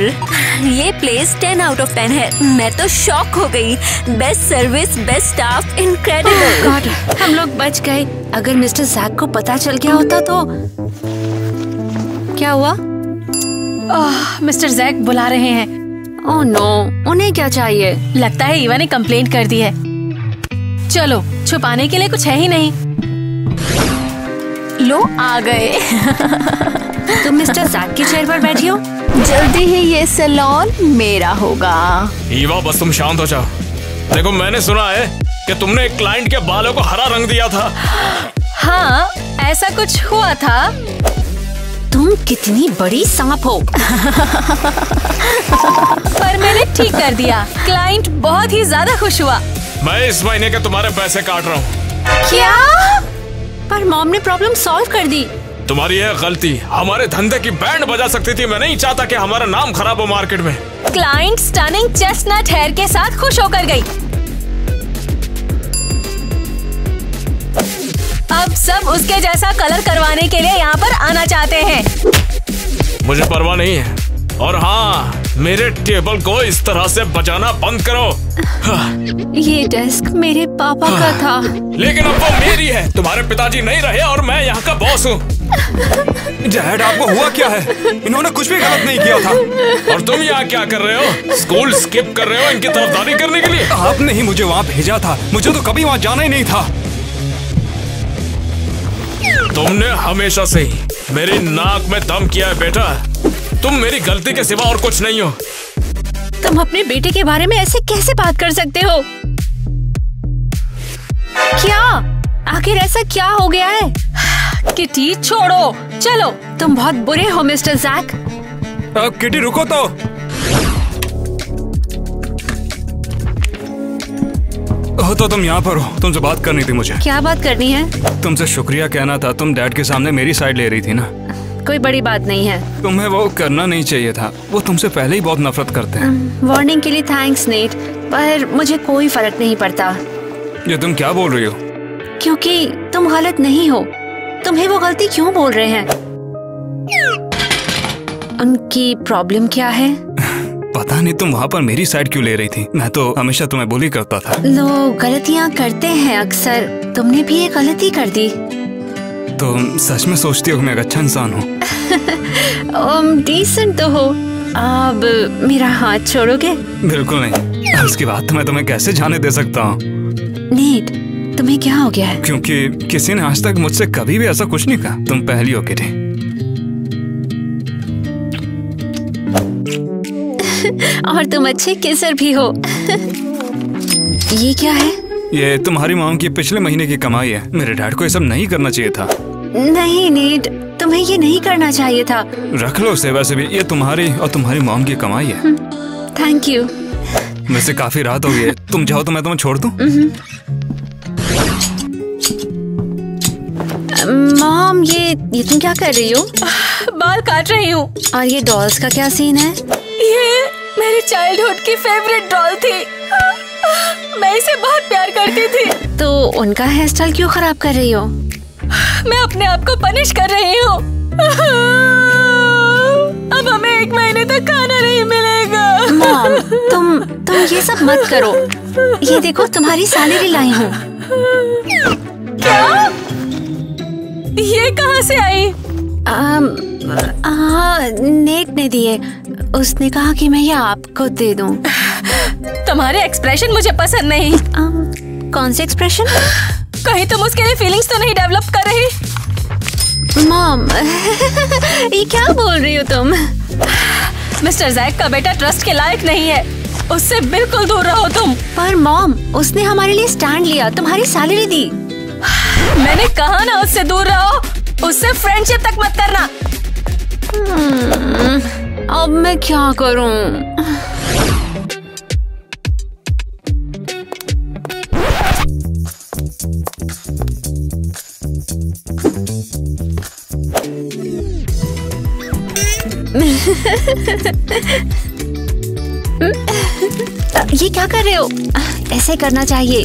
ये प्लेस 10 आउट ऑफ 10 है, मैं तो शॉक हो गई। Best service, best staff, incredible. God, हम लोग बच गए। अगर मिस्टर जैक को पता चल गया होता तो क्या हुआ? मिस्टर जैक बुला रहे हैं। ओह नो, उन्हें क्या चाहिए? लगता है ईवा ने कंप्लेंट कर दी है। चलो, छुपाने के लिए कुछ है ही नहीं। लो आ गए। तुम मिस्टर जैक की चेयर पर बैठी हो। जल्दी ही ये सैलून मेरा होगा। ईवा बस तुम शांत हो जाओ। देखो मैंने सुना है कि तुमने एक क्लाइंट के बालों को हरा रंग दिया था। हाँ, ऐसा कुछ हुआ था। तुम कितनी बड़ी सांप हो। पर मैंने ठीक कर दिया। क्लाइंट बहुत ही ज्यादा खुश हुआ। मैं इस महीने के तुम्हारे पैसे काट रहा हूँ। क्या? पर मॉम ने प्रॉब्लम सॉल्व कर दी। तुम्हारी यह गलती हमारे धंधे की बैंड बजा सकती थी। मैं नहीं चाहता कि हमारा नाम खराब हो मार्केट में। क्लाइंट स्टनिंग चेस्टनट हेयर के साथ खुश होकर गई। अब सब उसके जैसा कलर करवाने के लिए यहाँ पर आना चाहते हैं। मुझे परवाह नहीं है। और हाँ, मेरे टेबल को इस तरह से बजाना बंद करो। ये डेस्क मेरे पापा का था। लेकिन अब वो मेरी है। तुम्हारे पिताजी नहीं रहे और मैं यहाँ का बॉस हूँ। डैड, आपको हुआ क्या है? इन्होंने कुछ भी गलत नहीं किया था। और तुम यहाँ क्या कर रहे हो? स्कूल स्किप कर रहे हो इनकी तरफदारी करने के लिए? आपने ही मुझे वहाँ भेजा था, मुझे तो कभी वहाँ जाना ही नहीं था। तुमने हमेशा से ही मेरी नाक में दम किया है बेटा। तुम मेरी गलती के सिवा और कुछ नहीं हो। तुम अपने बेटे के बारे में ऐसे कैसे बात कर सकते हो? क्या? आखिर ऐसा क्या हो गया है? किटी छोड़ो, चलो। तुम बहुत बुरे हो मिस्टर जैक। किटी रुको तो। तो तुम यहाँ पर हो, तुमसे बात करनी थी मुझे। क्या बात करनी है? तुमसे शुक्रिया कहना था, तुम डैड के सामने मेरी साइड ले रही थी ना। कोई बड़ी बात नहीं है। तुम्हें वो करना नहीं चाहिए था, वो तुमसे पहले ही बहुत नफरत करते हैं। वार्निंग के लिए थैंक्स नेट, पर मुझे कोई फर्क नहीं पड़ता। ये तुम क्या बोल रही हो? क्योंकि तुम गलत नहीं हो। तुम्हें वो गलती क्यों बोल रहे हैं? उनकी प्रॉब्लम क्या है? पता नहीं, तुम वहाँ पर मेरी साइड क्यों ले रही थी? मैं तो हमेशा तुम्हें बुली करता था। लोग गलतियाँ करते हैं अक्सर, तुमने भी ये गलती कर दी। तुम सच में सोचती हो कि मैं एक अच्छा इंसान हूँ? डिसेंट तो हो, अब मेरा हाथ छोड़ोगे? बिल्कुल नहीं। उसकी बात मैं तुम्हें कैसे जाने दे सकता हूँ? नीट, तुम्हें क्या हो गया है? क्योंकि किसी ने आज तक मुझसे कभी भी ऐसा कुछ नहीं कहा। तुम पहली हो किटी। और तुम अच्छे किसर भी हो। ये क्या है? ये तुम्हारी मॉम की पिछले महीने की कमाई है। मेरे डैड को ये सब नहीं करना चाहिए था। नहीं नीट, तुम्हें ये नहीं करना चाहिए था। रख लो उसे। वैसे भी ये तुम्हारी और तुम्हारी मॉम की कमाई है। Thank you. वैसे काफी रात हो गई है, तुम जाओ तो मैं तुम्हें छोड़ दूं? मॉम, ये तुम क्या कर रही हो? बाल काट रही हूँ। और ये डॉल्स का क्या सीन है? ये मेरी चाइल्डहुड की फेवरेट डॉल थी। मैं इसे बहुत प्यार करती थी। तो उनका हेयर स्टाइल क्यों खराब कर रही हो? मैं अपने आप को पनिश कर रही हूँ। अब हमें 1 महीने तक खाना नहीं मिलेगा। मॉम, तुम ये सब मत करो। ये देखो, तुम्हारी सैलरी लाई हूँ। क्या? ये कहाँ से आई? नेट ने दिए। उसने कहा कि मैं ये आपको दे दूं। तुम्हारे एक्सप्रेशन मुझे पसंद नहीं। कौन से एक्सप्रेशन? कहीं तुम उसके लिए फीलिंग्स तो नहीं डेवलप कर रही? मॉम, ये क्या बोल रही हो तुम? मिस्टर जैक का बेटा ट्रस्ट के लायक नहीं है। उससे बिल्कुल दूर रहो तुम। पर मॉम, उसने हमारे लिए स्टैंड लिया, तुम्हारी सैलरी दी। मैंने कहा ना उससे दूर रहो। उससे फ्रेंडशिप तक मत करना। अब मैं क्या करूं? ये क्या कर रहे हो? ऐसे करना चाहिए।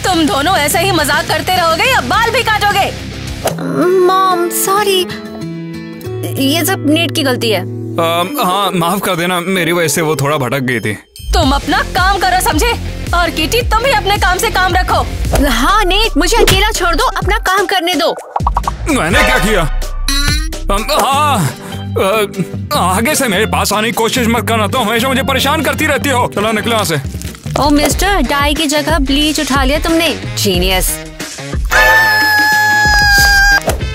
तुम दोनों ऐसे ही मजाक करते रहोगे या बाल भी काटोगे? मॉम, सॉरी, ये सब नेट की गलती है। हाँ, माफ कर देना, मेरी वजह से वो थोड़ा भटक गई थी। तुम अपना काम करो, समझे? और किटी, तुम भी अपने काम से काम रखो। हाँ नेट, मुझे अकेला छोड़ दो, अपना काम करने दो। मैंने क्या किया? आगे से मेरे पास आने की कोशिश मत करना, तो हमेशा मुझे परेशान करती रहती हो। चलो निकलो यहाँ से। ओ मिस्टर, डाई की जगह ब्लीच उठा लिया तुमने। जीनियस।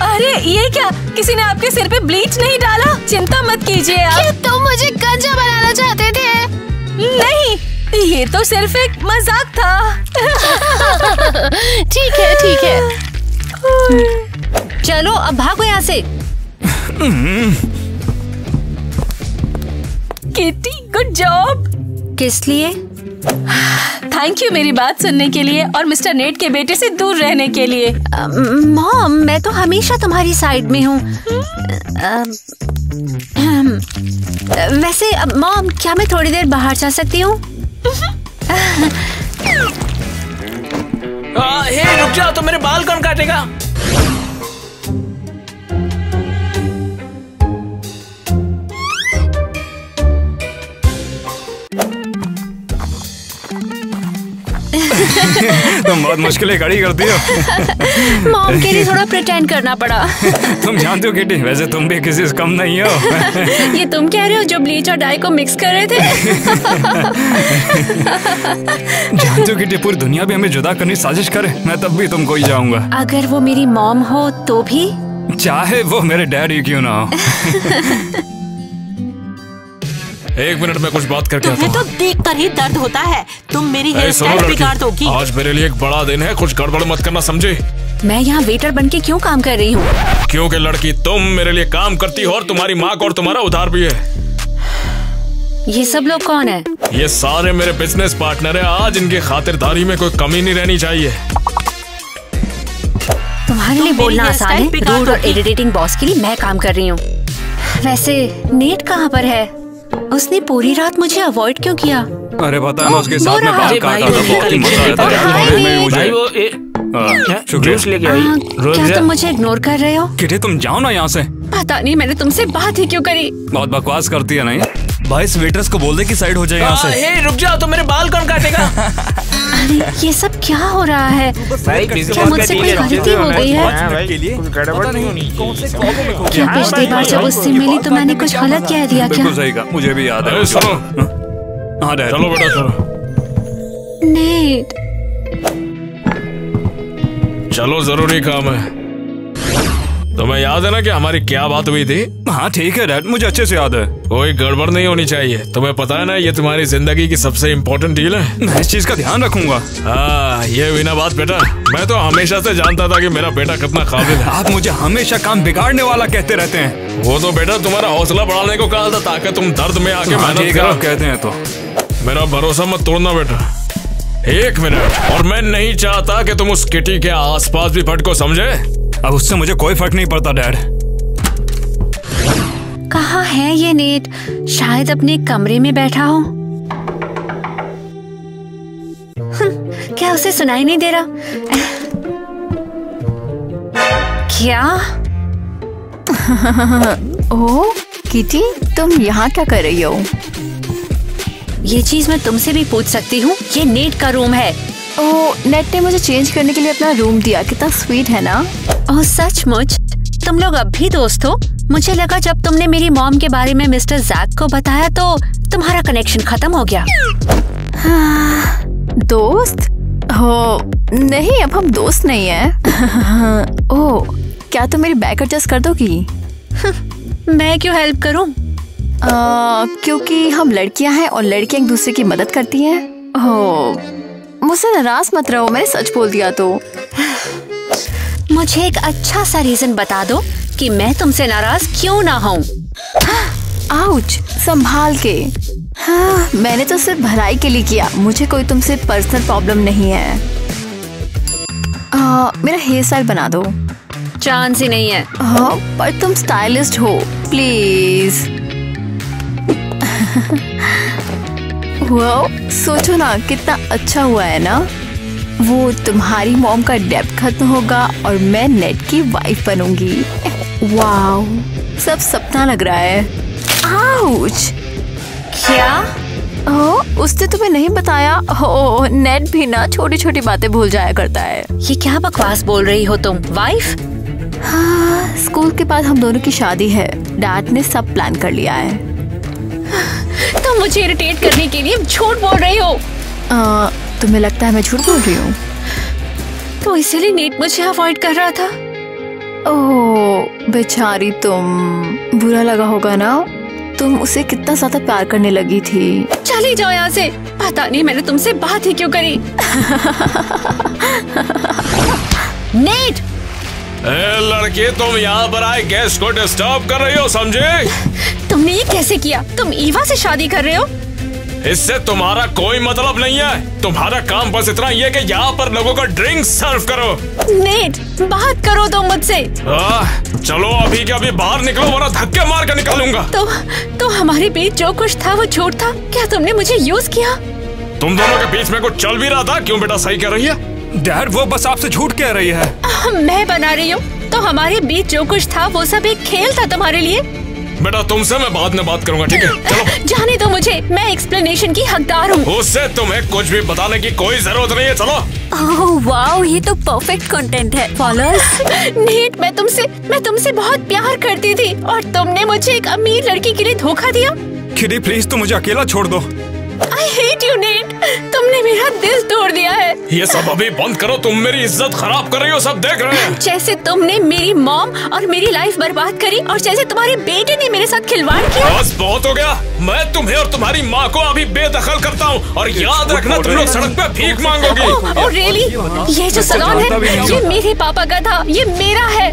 अरे ये क्या? किसी ने आपके सिर पे ब्लीच नहीं डाला? चिंता मत कीजिए आप। क्या तुम मुझे गंजा बनाना चाहते थे? नहीं, ये तो सिर्फ एक मजाक था। ठीक है, ठीक है। चलो अब भागो यहाँ से। Kitty, good job. किस लिए? थैंक यू मेरी बात सुनने के लिए और मिस्टर नेट के बेटे से दूर रहने के लिए। मॉम, मैं तो हमेशा तुम्हारी साइड में हूँ। वैसे मॉम, क्या मैं थोड़ी देर बाहर जा सकती हूँ? हे रुक जाओ, तो मेरे बाल कौन काटेगा? तुम बहुत मुश्किलें खड़ी करती हो। मॉम के लिए थोड़ा प्रिटेंड करना पड़ा। तुम जानते हो किटी, वैसे तुम भी किसी से कम नहीं हो। ये तुम कह रहे हो जो ब्लीच और डाई को मिक्स कर रहे थे? जानते हो किटी, पूरी दुनिया भी हमें जुदा करने की साजिश करे, मैं तब भी तुमको ही जाऊंगा। अगर वो मेरी मॉम हो तो भी? चाहे वो मेरे डैडी क्यों ना हो। 1 मिनट में कुछ बात करके आता तुम्हें हूँ। तो देखकर ही दर्द होता है। तुम मेरी हेयर सुनो स्टाइल लड़की, बिगाड़ दोगी। आज मेरे लिए एक बड़ा दिन है, कुछ गड़बड़ मत करना, समझे? मैं यहाँ वेटर बन के क्यों काम कर रही हूँ? क्योंकि लड़की तुम मेरे लिए काम करती हो और तुम्हारी माँ को और तुम्हारा उधार भी है। ये सब लोग कौन है? ये सारे मेरे बिजनेस पार्टनर है। आज इनकी खातिरदारी में कोई कमी नहीं रहनी चाहिए। तुम्हारे लिए बोलना हेयर आसान स्टाइल है, बिगाड़ रूट और दोगी। एडिटिंग बॉस के लिए मैं काम कर रही हूँ। वैसे नेट कहाँ पर है? उसने पूरी रात मुझे अवॉइड क्यों किया? अरे पता है, मैं उसके साथ में बाल अरे काटा भाई, था, बहुत ही मजा आया था। भाई, कॉलेज में मुझे भाई वो शुक्रिया। जूस लेके आई। क्या तुम मुझे इग्नोर कर रहे हो? किटी, तुम जाओ ना यहाँ से। पता नहीं मैंने तुमसे बात ही क्यों करी। बहुत बकवास करती है नहीं? भाई वेटर्स को बोल दे कि साइड हो जाए यहाँ से। हे रुक जाओ, तो मेरे बाल कौन काटेगा? अरे ये सब क्या हो रहा है? क्या मुझसे कोई गलती हो गई है? क्या पिछली बार जब उससे मिली तो मैंने कुछ गलत कह दिया क्या? सही कहा, मुझे भी याद है। सुनो, हाँ डैड। चलो बेटा चलो। नेट, चलो जरूरी काम है। तुम्हें याद है ना कि हमारी क्या बात हुई थी? हाँ ठीक है डैड, मुझे अच्छे से याद है। कोई गड़बड़ नहीं होनी चाहिए। तुम्हें पता है ना ये तुम्हारी जिंदगी की सबसे इम्पोर्टेंट डील है। मैं इस चीज का ध्यान रखूंगा। हाँ ये भी ना बात बेटा, मैं तो हमेशा से जानता था कि मेरा बेटा कितना काबिल है। आप मुझे हमेशा काम बिगाड़ने वाला कहते रहते हैं। वो तो बेटा तुम्हारा हौसला बढ़ाने को कहा था ताकि तुम दर्द में आके मेहनत करो। कहते हैं तो मेरा भरोसा मत तोड़ना बेटा। 1 मिनट, और मैं नहीं चाहता कि तुम उस किटी के आसपास भी फटको, समझे? अब उससे मुझे कोई फर्क नहीं पड़ता डैड। कहाँ है ये नेट? शायद अपने कमरे में बैठा हो। क्या उसे सुनाई नहीं दे रहा? क्या? ओह किटी, तुम यहाँ क्या कर रही हो? ये चीज मैं तुमसे भी पूछ सकती हूँ? ये नेट का रूम है। ओह, नेट ने मुझे चेंज करने के लिए अपना रूम दिया। कितना स्वीट है ना? ओह सचमुच? तुम लोग अब भी दोस्त हो? मुझे लगा जब तुमने मेरी मॉम के बारे में मिस्टर जैक को बताया तो तुम्हारा कनेक्शन खत्म हो गया। दोस्त? हो नहीं, अब हम दोस्त नहीं हैं। ओह, क्या तुम मेरी बैग एडजस्ट कर दोगी? मैं क्यों हेल्प करूं? क्योंकि हम लड़कियां हैं और लड़कियां एक दूसरे की मदद करती हैं। ओह, मुझसे नाराज मत रहो, मैंने सच बोल दिया तो। मुझे एक अच्छा सा रीजन बता दो कि मैं तुमसे नाराज क्यों ना हूँ। आउच, संभाल के। हाँ, मैंने तो सिर्फ भलाई के लिए किया, मुझे कोई तुमसे पर्सनल प्रॉब्लम नहीं है। मेरा हेयर स्टाइल बना दो। चांस ही नहीं है। हाँ, पर तुम स्टाइलिस्ट हो, प्लीज। वाओ, सोचो ना कितना अच्छा हुआ है ना। वो तुम्हारी मॉम का डेब्ट खत्म होगा और मैं नेट की वाइफ बनूंगी। वाओ, सब सपना लग रहा है। आउच। क्या? ओह, उसने तुम्हें नहीं बताया? ओह, नेट भी ना छोटी छोटी बातें भूल जाया करता है। ये क्या बकवास बोल रही हो तुम? वाइफ? हाँ, स्कूल के बाद हम दोनों की शादी है। डैड ने सब प्लान कर लिया है। तुम मुझे इरिटेट करने के लिए झूठ बोल रही हो। तुम्हें लगता है मैं झूठ बोल रही हूँ? तो इसीलिए नेट मुझे अवॉइड कर रहा था। ओह बेचारी तुम, बुरा लगा होगा ना? तुम उसे कितना ज्यादा प्यार करने लगी थी। चली जाओ यहाँ से। पता नहीं मैंने तुमसे बात ही क्यों करी। नेट! ए लड़की, तुम यहाँ पर आए गेस्ट को डिस्टर्ब कर रही हो, समझे? तुमने ये कैसे किया? तुम ईवा से शादी कर रहे हो? इससे तुम्हारा कोई मतलब नहीं है। तुम्हारा काम बस इतना ही है कि यहाँ पर लोगों को ड्रिंक सर्व करो। नेट, बात करो तुम मुझसे। चलो अभी के अभी बाहर निकलो वरना धक्के मार कर निकालूंगा। तो हमारे बीच जो कुछ था वो झूठ था? क्या तुमने मुझे यूज किया? तुम दोनों के बीच में कुछ चल भी रहा था। क्यों बेटा, सही कह रही है? डैड वो बस आपसे झूठ कह रही है। मैं बना रही हूँ? तो हमारे बीच जो कुछ था वो सब एक खेल था तुम्हारे लिए। बेटा तुमसे मैं बाद में बात करूंगा, ठीक है? चलो जाने दो मुझे, मैं एक्सप्लेनेशन की हकदार हूँ। उससे तुम्हें कुछ भी बताने की कोई जरूरत नहीं है। चलो। ओह वाओ, ये तो परफेक्ट कंटेंट है। फॉलोअर्स। नेट, मैं तुमसे बहुत प्यार करती थी और तुमने मुझे एक अमीर लड़की के लिए धोखा दिया। किटी प्लीज तुम मुझे अकेला छोड़ दो। I hate you, net. तुमने मेरा दिल तोड़ दिया है। ये सब अभी बंद करो, तुम मेरी इज्जत खराब कर रही हो, सब देख रहे हैं। जैसे तुमने मेरी मॉम और मेरी लाइफ बर्बाद करी और जैसे तुम्हारे बेटे ने मेरे साथ खिलवाड़ किया। बस बहुत हो गया। मैं तुम्हें और तुम्हारी माँ को अभी बेदखल करता हूँ और याद रखना तुम लोग सड़क पे भीख मांगोगी। Oh really? ये जो सलून है ये मेरे पापा का था, ये मेरा है।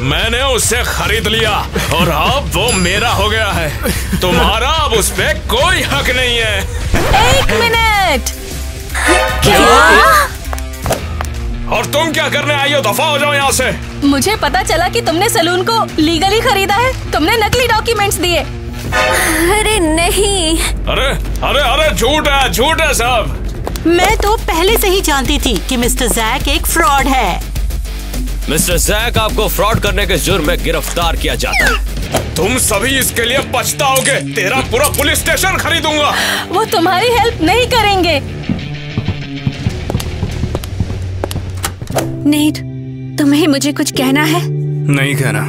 मैंने उसे खरीद लिया और अब वो मेरा हो गया है। तुम्हारा अब उस पे कोई हक नहीं है। 1 मिनट। क्या? और तुम क्या करने आई हो? दफा हो जाओ यहाँ से। मुझे पता चला कि तुमने सलून को लीगली खरीदा है। तुमने नकली डॉक्यूमेंट्स दिए। अरे नहीं। अरे अरे अरे झूठ है सब। मैं तो पहले से ही जानती थी कि मिस्टर जैक एक फ्रॉड है। मिस्टर जैक, आपको फ्रॉड करने के जुर्म में गिरफ्तार किया जाता है। तुम सभी इसके लिए पछताओगे। तेरा पूरा पुलिस स्टेशन खरीदूंगा। वो तुम्हारी हेल्प नहीं करेंगे। नेट, तुम्हें मुझे कुछ कहना है? नहीं कहना।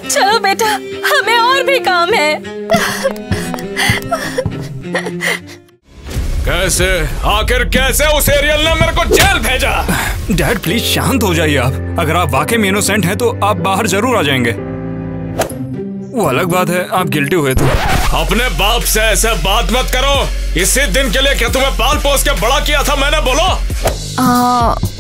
चलो बेटा, हमें और भी काम है। कैसे, आखिर कैसे उस एरियल ने मेरे को जेल भेजा? डैड प्लीज शांत हो जाइए आप। अगर आप वाकई में इनोसेंट हैं तो आप बाहर जरूर आ जाएंगे। वो अलग बात है आप गिल्टी हुए तो। अपने बाप से ऐसे बात मत करो। इसी दिन के लिए क्या तुम्हें पाल पोस के बड़ा किया था मैंने, बोलो?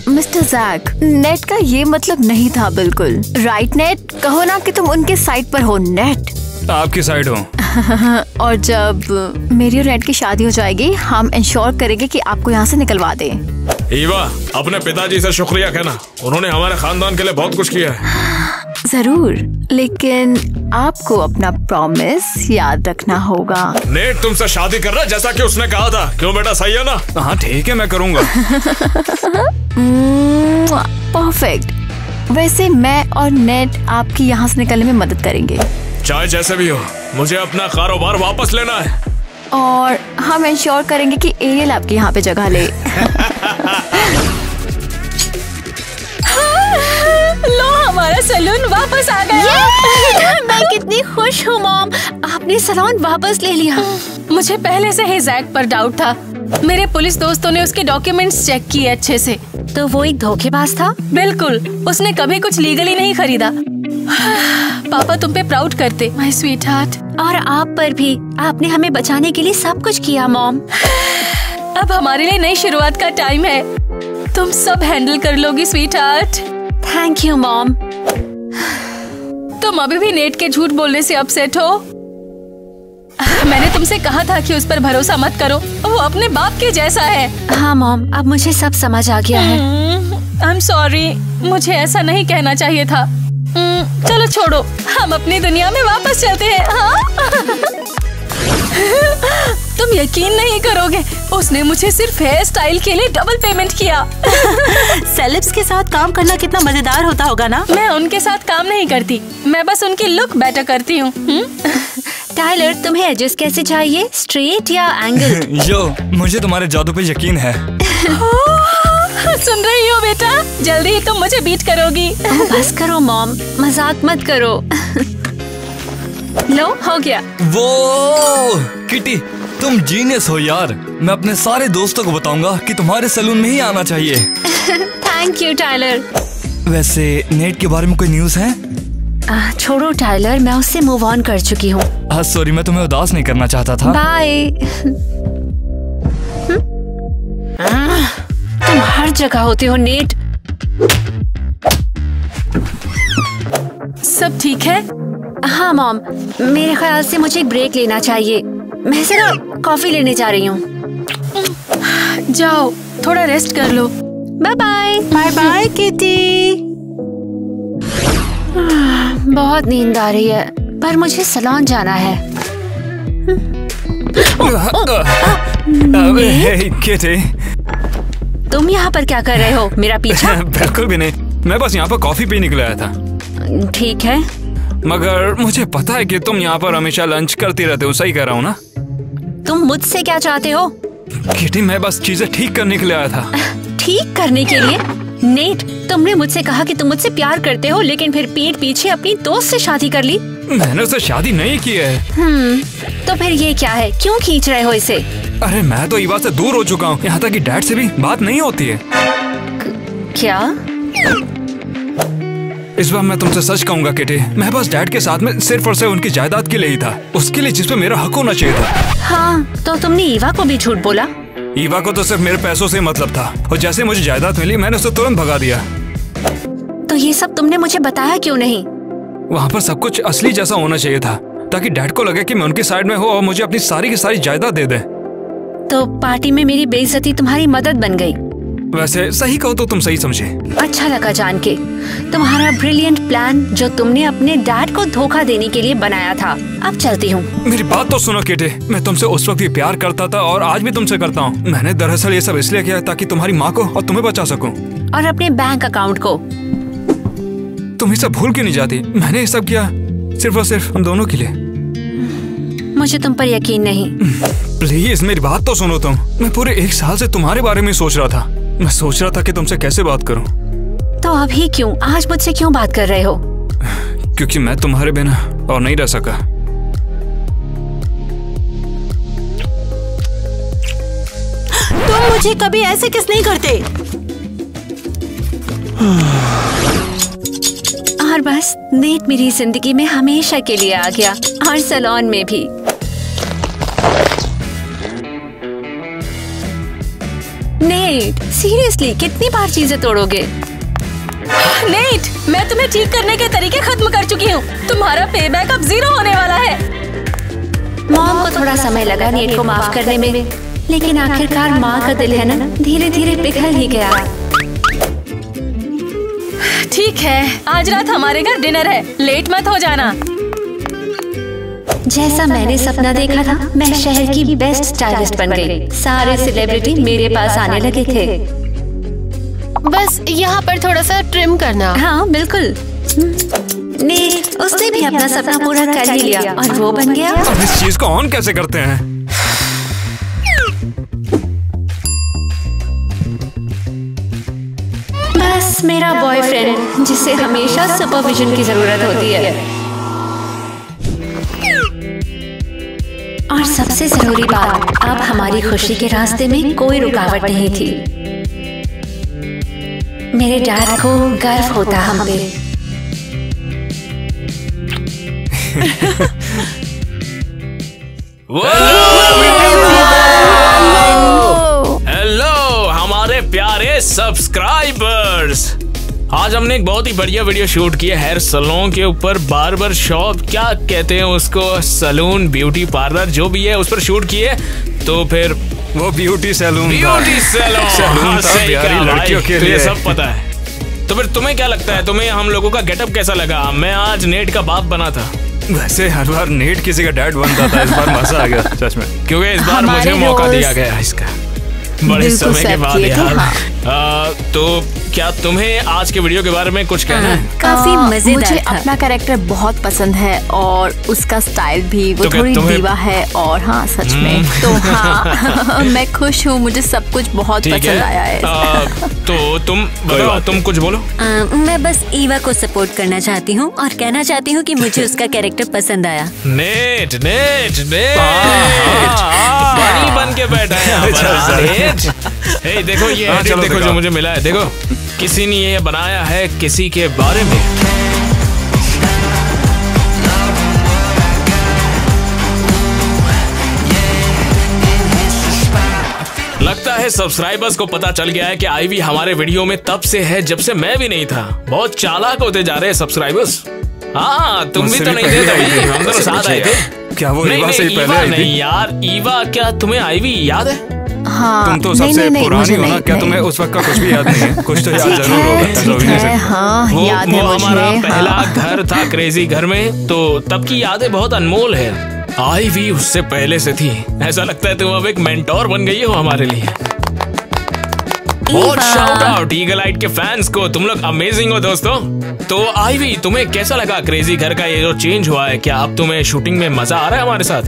मिस्टर जैक, नेट का ये मतलब नहीं था बिल्कुल। राइट नेट, कहो ना कि तुम उनके साइड पर हो। नेट आपकी साइड हो। और जब मेरी और नेट की शादी हो जाएगी, हम इंश्योर करेंगे कि आपको यहाँ से निकलवा दें। ईवा, अपने पिताजी से शुक्रिया कहना, उन्होंने हमारे खानदान के लिए बहुत कुछ किया है। जरूर, लेकिन आपको अपना प्रॉमिस याद रखना होगा। नेट तुमसे शादी कर रहा है जैसा कि उसने कहा था। क्यों बेटा, सही है ना? हाँ ठीक है, मैं करूँगा। परफेक्ट। वैसे मैं और नेट आपकी यहाँ से निकलने में मदद करेंगे। चाहे जैसे भी हो, मुझे अपना कारोबार वापस लेना है। और हम इंश्योर करेंगे कि एरियल आपकी यहाँ पे जगह ले। लो, हमारा सैलून वापस आ गया। मैं कितनी खुश हूँ मॉम, आपने सैलून वापस ले लिया। मुझे पहले से ही जैक पर डाउट था। मेरे पुलिस दोस्तों ने उसके डॉक्यूमेंट्स चेक किए अच्छे से। तो वो एक धोखेबाज था? बिल्कुल, उसने कभी कुछ लीगली नहीं खरीदा। पापा तुम पे प्राउड करते, माय स्वीट हार्ट। और आप पर भी, आपने हमें बचाने के लिए सब कुछ किया मॉम। अब हमारे लिए नई शुरुआत का टाइम है। तुम सब हैंडल कर लोगी sweet heart. Thank you mom. तुम अभी भी नेट के झूठ बोलने से अपसेट हो? मैंने तुमसे कहा था कि उस पर भरोसा मत करो, वो अपने बाप के जैसा है। हाँ मॉम, अब मुझे सब समझ आ गया है। आई एम सॉरी, मुझे ऐसा नहीं कहना चाहिए था। चलो छोड़ो, हम अपनी दुनिया में वापस चलते हैं। हाँ? तुम यकीन नहीं करोगे, उसने मुझे सिर्फ हेयर स्टाइल के लिए डबल पेमेंट किया। सेलेब्स के साथ काम करना कितना मजेदार होता होगा ना? मैं उनके साथ काम नहीं करती, मैं बस उनकी लुक बेटर करती हूँ। टाइलर, तुम्हें एजेस कैसे चाहिए, स्ट्रेट या एंगल? यो, मुझे तुम्हारे जादू पे यकीन है। सुन रही हो बेटा, जल्दी ही तुम मुझे बीट करोगी। बस करो मॉम, मजाक मत करो। लो, हो गया। वो किटी, तुम जीनियस हो यार। मैं अपने सारे दोस्तों को बताऊंगा कि तुम्हारे सैलून में ही आना चाहिए। Thank you Tyler. वैसे नेट के बारे में कोई न्यूज़ है? छोड़ो टाइलर, मैं उससे मूव ऑन कर चुकी हूँ। हाँ सॉरी, मैं तुम्हें उदास नहीं करना चाहता था। बाय। तुम हर जगह होते हो नेट। सब ठीक है? हाँ मॉम, मेरे ख्याल से मुझे एक ब्रेक लेना चाहिए। मैं जरा कॉफी लेने जा रही हूँ। जाओ, थोड़ा रेस्ट कर लो। Bye bye. Bye bye Kitty. बहुत नींद आ रही है, पर मुझे सैलून जाना है। किटी, तुम यहाँ पर क्या कर रहे हो? मेरा पीछा? बिल्कुल भी नहीं, मैं बस यहाँ पर कॉफी पीने के लिए आया था। ठीक है, मगर मुझे पता है कि तुम यहाँ पर हमेशा लंच करती रहते हो, सही कह रहा हूँ ना? तुम मुझसे क्या चाहते हो? किटी, मैं बस चीजें ठीक करने के लिए आया था। ठीक करने के लिए? नेट, तुमने मुझसे कहा कि तुम मुझसे प्यार करते हो, लेकिन फिर पीठ पीछे अपनी दोस्त से शादी कर ली। मैंने उससे शादी नहीं की है। तो फिर ये क्या है? क्यों खींच रहे हो इसे? अरे मैं तो ईवा से दूर हो चुका हूँ, यहाँ तक कि डैड से भी बात नहीं होती है। क्या? इस बार मैं तुमसे सच कहूंगा किटी, मैं बस डैड के साथ में सिर्फ और सिर्फ उनकी जायदाद के लिए ही था, उसके लिए जिस पे मेरा हक होना चाहिए था। हाँ, तो तुमने ईवा को भी झूठ बोला? ईवा को तो सिर्फ मेरे पैसों से मतलब था, और जैसे मुझे जायदाद मिली मैंने उसे तुरंत भगा दिया। तो ये सब तुमने मुझे बताया क्यों नहीं? वहाँ पर सब कुछ असली जैसा होना चाहिए था, ताकि डैड को लगे कि मैं उनकी साइड में हूँ और मुझे अपनी सारी की सारी जायदाद दे दे। तो पार्टी में मेरी बेइज्जती तुम्हारी मदद बन गई। वैसे सही कहो तो तुम सही समझे। अच्छा लगा जान के। तुम्हारा ब्रिलियंट प्लान जो तुमने अपने डैड को धोखा देने के लिए बनाया था। अब चलती हूँ। मेरी बात तो सुनो किटी, मैं तुमसे उस वक्त भी प्यार करता था और आज भी तुमसे करता हूँ। मैंने दरअसल ये सब इसलिए किया ताकि तुम्हारी माँ को और तुम्हें बचा सकूं। और अपने बैंक अकाउंट को। तुम ये सब भूल क्यों नहीं जाती? मैंने ये सब किया सिर्फ और सिर्फ हम दोनों के लिए। मुझे तुम पर यकीन नहीं। प्लीज मेरी बात तो सुनो तुम। मैं पूरे 1 साल से तुम्हारे बारे में सोच रहा था। मैं सोच रहा था कि तुमसे कैसे बात करूं। तो अभी क्यों? आज मुझसे क्यों बात कर रहे हो? क्योंकि मैं तुम्हारे बिना और नहीं रह सका। तुम मुझे कभी ऐसे किस नहीं करते। और बस नेट मेरी जिंदगी में हमेशा के लिए आ गया, और सैलून में भी। नेट सीरियसली कितनी बार चीजें तोड़ोगे? नेट, मैं तुम्हें ठीक करने के तरीके खत्म कर चुकी हूँ। तुम्हारा पेबैक अब 0 होने वाला है। मॉम को थोड़ा समय लगा नेट को माफ करने में, लेकिन आखिरकार माँ का दिल है ना, धीरे धीरे पिघल ही गया। ठीक है, आज रात हमारे घर डिनर है, लेट मत हो जाना। जैसा मैंने सपना देखा था, मैं शहर की बेस्ट स्टाइलिस्ट बन गई। सारे सेलिब्रिटी मेरे पास आने लगे थे। बस यहाँ पर थोड़ा सा ट्रिम करना। हाँ बिल्कुल। नेट, उसने भी अपना सपना पूरा कर ही लिया और वो बन गया। अब इस चीज को ऑन कैसे करते हैं? बस मेरा बॉयफ्रेंड, जिसे हमेशा सुपरविजन की जरूरत होती है। और सबसे जरूरी बात, अब हमारी खुशी के रास्ते में कोई रुकावट नहीं थी। मेरे डैड को गर्व होता हम पे। हेलो हमारे प्यारे सब्सक्राइबर्स, आज हमने एक बहुत ही बढ़िया वीडियो शूट की है हेयर सैलून के ऊपर। बार्बर शॉप, क्या कहते हैं उसको, सैलून, ब्यूटी पार्लर, जो भी है उस पर शूट किए। तो फिर वो ब्यूटी सैलून, ब्यूटी सैलून प्यारी लड़कियों के लिए सब पता है। तो फिर तुम्हें क्या लगता है, तुम्हें हम लोगों का गेटअप कैसा लगा? मैं आज नेट का बाप बना था। वैसे हर बार नेट किसी का डैड बनता था, इस बार मजा आ गया सच में, क्योंकि इस बार मुझे मौका दिया गया इसका बड़े समय के बाद यार। तो क्या तुम्हें आज के वीडियो के बारे में कुछ कहना है? काफी मजेदार मुझे अपना कैरेक्टर बहुत पसंद है और उसका स्टाइल भी, वो थोड़ी दीवा है। और हाँ सच में तो हाँ मैं खुश हूँ, मुझे सब कुछ बहुत पसंद आया है। तो तुम बताओ, तुम कुछ बोलो। मैं बस ईवा को सपोर्ट करना चाहती हूँ और कहना चाहती हूँ कि मुझे उसका कैरेक्टर पसंद आया। नेट नेट नेट बनी बन के बैठा है। हे देखो ये एडिट देखो जो मुझे मिला है। देखो किसी ने ये बनाया है किसी के बारे में। लगता है सब्सक्राइबर्स को पता चल गया है कि आईवी हमारे वीडियो में तब से है जब से मैं भी नहीं था। बहुत चालाक होते जा रहे हैं सब्सक्राइबर्स। हाँ तुम भी तो नहीं थे तभी, हम दोनों साथ आए थे। क्या वो ईवा से पहले आई थी? नहीं यार, ईवा क्या तुम्हें आईवी याद है? हाँ, तुम तो सबसे पुरानी हो ना, क्या तुम्हें उस वक्त का कुछ भी याद नहीं है? कुछ तो याद जरूर होगा। हाँ, याद है मुझे। हमारा पहला हाँ। घर था क्रेजी घर में, तो तब की यादें बहुत अनमोल है। आईवी उससे पहले से थी। ऐसा लगता है तुम अब एक मेंटोर बन गई हो हमारे लिए। बहुत शाउट आउट ईगल आइट के फैंस को, तुम लोग अमेजिंग हो दोस्तों। तो आईवी तुम्हें कैसा लगा क्रेजी घर का ये जो चेंज हुआ है? क्या अब तुम्हें शूटिंग में मजा आ रहा है हमारे साथ?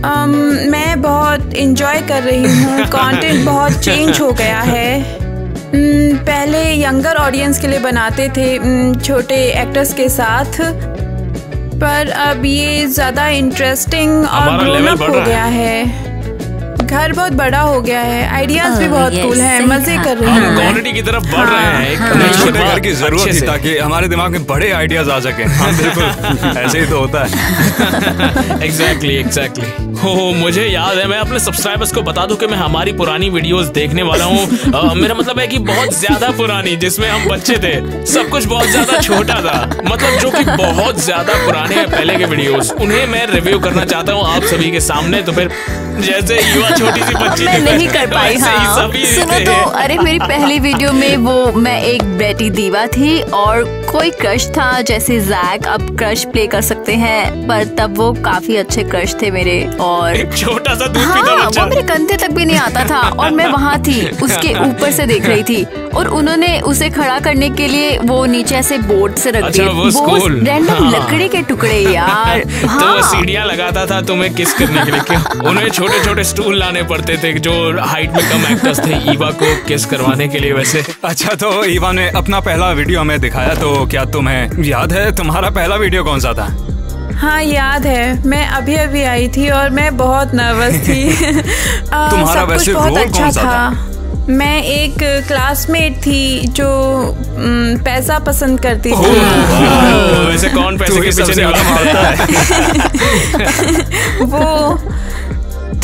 मैं बहुत एंजॉय कर रही हूँ। कंटेंट बहुत चेंज हो गया है। पहले यंगर ऑडियंस के लिए बनाते थे, छोटे एक्टर्स के साथ, पर अब ये ज्यादा इंटरेस्टिंग और ग्रोन अप हो गया है। घर बहुत बड़ा हो गया है, आइडियाज भी बहुत कूल हैं, मजे कर रहे हैं। क्वालिटी की तरफ बढ़ रहे हैं। एक छोटे घर की जरूरत थी ताकि हमारे दिमाग में बड़े आइडियाज आ सके। हाँ बिल्कुल ऐसे ही तो होता है। एग्जैक्टली। हो मुझे याद है, मैं अपने सब्सक्राइबर्स को बता दूं कि मैं हमारी पुरानी वीडियोस देखने वाला हूँ। मेरा मतलब है कि बहुत ज्यादा पुरानी, जिसमें हम बच्चे थे, सब कुछ बहुत ज्यादा छोटा था, मतलब जो कि बहुत ज्यादा पुराने हैं पहले के वीडियोस, उन्हें मैं रिव्यू करना चाहता हूँ आप सभी के सामने। तो फिर जैसे युवा छोटी सी बच्ची मैं नहीं कर पाई। हाँ सभी सुनो तो, अरे मेरी पहली वीडियो में वो मैं एक बेटी दीवा थी और कोई क्रश था जैसे जैक। अब क्रश प्ले कर सकते हैं, पर तब वो काफी अच्छे क्रश थे मेरे। और एक छोटा सा दूध हाँ, पीता बच्चा। वो मेरे कंधे तक भी नहीं आता था और मैं वहाँ थी, उसके ऊपर से देख रही थी और उन्होंने उसे खड़ा करने के लिए वो नीचे ऐसे बोर्ड से रख दिए। वो स्कूल रैंडम लकड़ी के टुकड़े यार। तो वो सीढ़ियाँ लगाता था तुम्हें किस करने के लिए, क्यों? उन्हें छोटे छोटे स्टूल लाने पड़ते थे जो हाइट में कम एक्टर्स थे ईवा को किस करवाने के लिए। वैसे अच्छा, तो ईवा ने अपना पहला वीडियो हमें दिखाया, तो क्या तुम्हें याद है तुम्हारा पहला वीडियो कौन सा था? हाँ याद है, मैं अभी अभी आई थी और मैं बहुत नर्वस थी। तुम्हारा वैसे बहुत रोल अच्छा कौन सा था? मैं एक क्लासमेट थी जो पैसा पसंद करती थी। वैसे कौन पैसे के पीछे नहीं भागता है? वो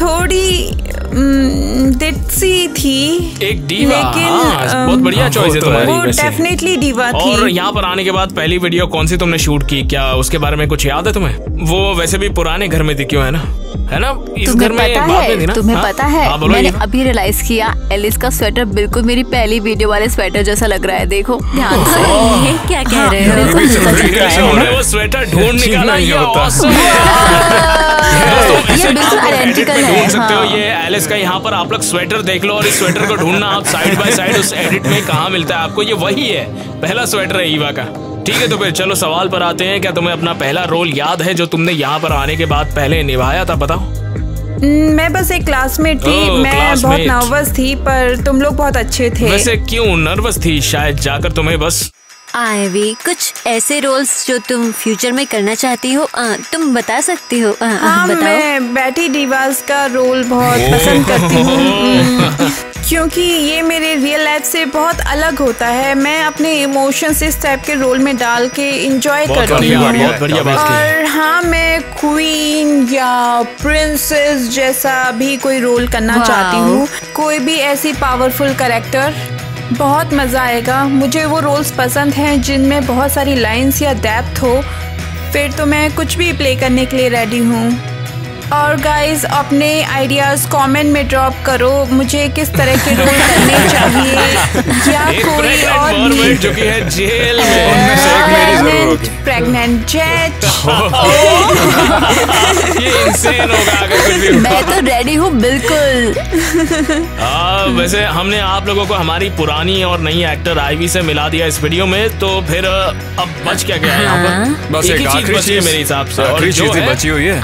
थोड़ी दिट्सी थी, एक डीवा। लेकिन बहुत बढ़िया चॉइस है तुम्हारी। वो डेफिनेटली डीवा थी। और यहाँ पर आने के बाद पहली वीडियो कौन सी तुमने शूट की, क्या उसके बारे में कुछ याद है तुम्हें? वो वैसे भी पुराने घर में थी, क्यों है ना इस घर में बाद में थी ना। तुम्हें पता है मैंने अभी रियलाइज किया एलिस का स्वेटर बिल्कुल मेरी पहली वीडियो वाले स्वेटर जैसा लग रहा है। देखो ध्यान से। ये क्या कह रहे हो? वो स्वेटर ढूंढ निकाला, ये बिल्कुल आइडेंटिकल है। ढूंढ सकते हो ये एलिस का। यहाँ पर आप लोग स्वेटर देख लो और इस स्वेटर को ढूंढना आप साइड बाय साइड उस एडिट में कहाँ मिलता है आपको। ये वही है, पहला स्वेटर है ईवा का। ठीक है, तो फिर चलो सवाल पर आते हैं। क्या तुम्हें अपना पहला रोल याद है जो तुमने यहाँ पर आने के बाद पहले निभाया था? बताओ। मैं बस एक क्लासमेट थी। मैं बहुत नर्वस थी, पर तुम लोग बहुत अच्छे थे। वैसे क्यों नर्वस थी? शायद जाकर तुम्हें बस आईवी, कुछ ऐसे रोल्स जो तुम फ्यूचर में करना चाहती हो तुम बता सकती हो। हाँ, बताओ। मैं बेटी डिवास का रोल बहुत पसंद करती हूँ क्योंकि ये मेरे रियल लाइफ से बहुत अलग होता है। मैं अपने इमोशंस इस टाइप के रोल में डाल के एंजॉय करती हूँ। और हाँ, मैं क्वीन या प्रिंसेस जैसा भी कोई रोल करना चाहती हूँ। कोई भी ऐसी पावरफुल कैरेक्टर, बहुत मज़ा आएगा। मुझे वो रोल्स पसंद हैं जिनमें बहुत सारी लाइंस या डेप्थ हो। फिर तो मैं कुछ भी प्ले करने के लिए रेडी हूँ। और गाइस, अपने आइडियाज कमेंट में ड्रॉप करो, मुझे किस तरह के रोल करने चाहिए या कोई और जो कि है जेल में प्रेग्नेंट जेट। ये इंसेन होगा अगर कुछ भी। मैं तो रेडी हूँ बिल्कुल। वैसे हमने आप लोगों को हमारी पुरानी और नई एक्टर आईवी से मिला दिया इस वीडियो में, तो फिर अब बच क्या गया है यहाँ पर? बस एक चीज बची है मेरे हिसाब से, और जो है बची हुई है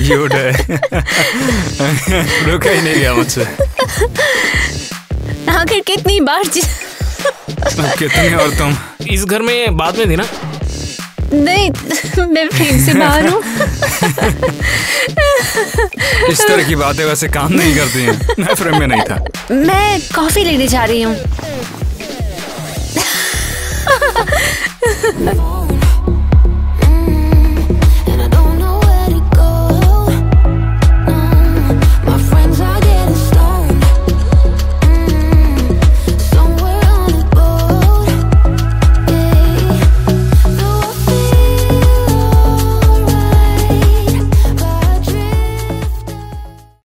क्यूट है। रुका ही नहीं गया मुझसे। आखिर कितनी बार कितनी और तुम इस घर में बाद में थी ना? नहीं, मैं फ्रेम से बाहर हूँ। इस तरह की बातें वैसे काम नहीं करती हैं। मैं फ्रेम में नहीं था। मैं कॉफी लेने जा रही हूँ।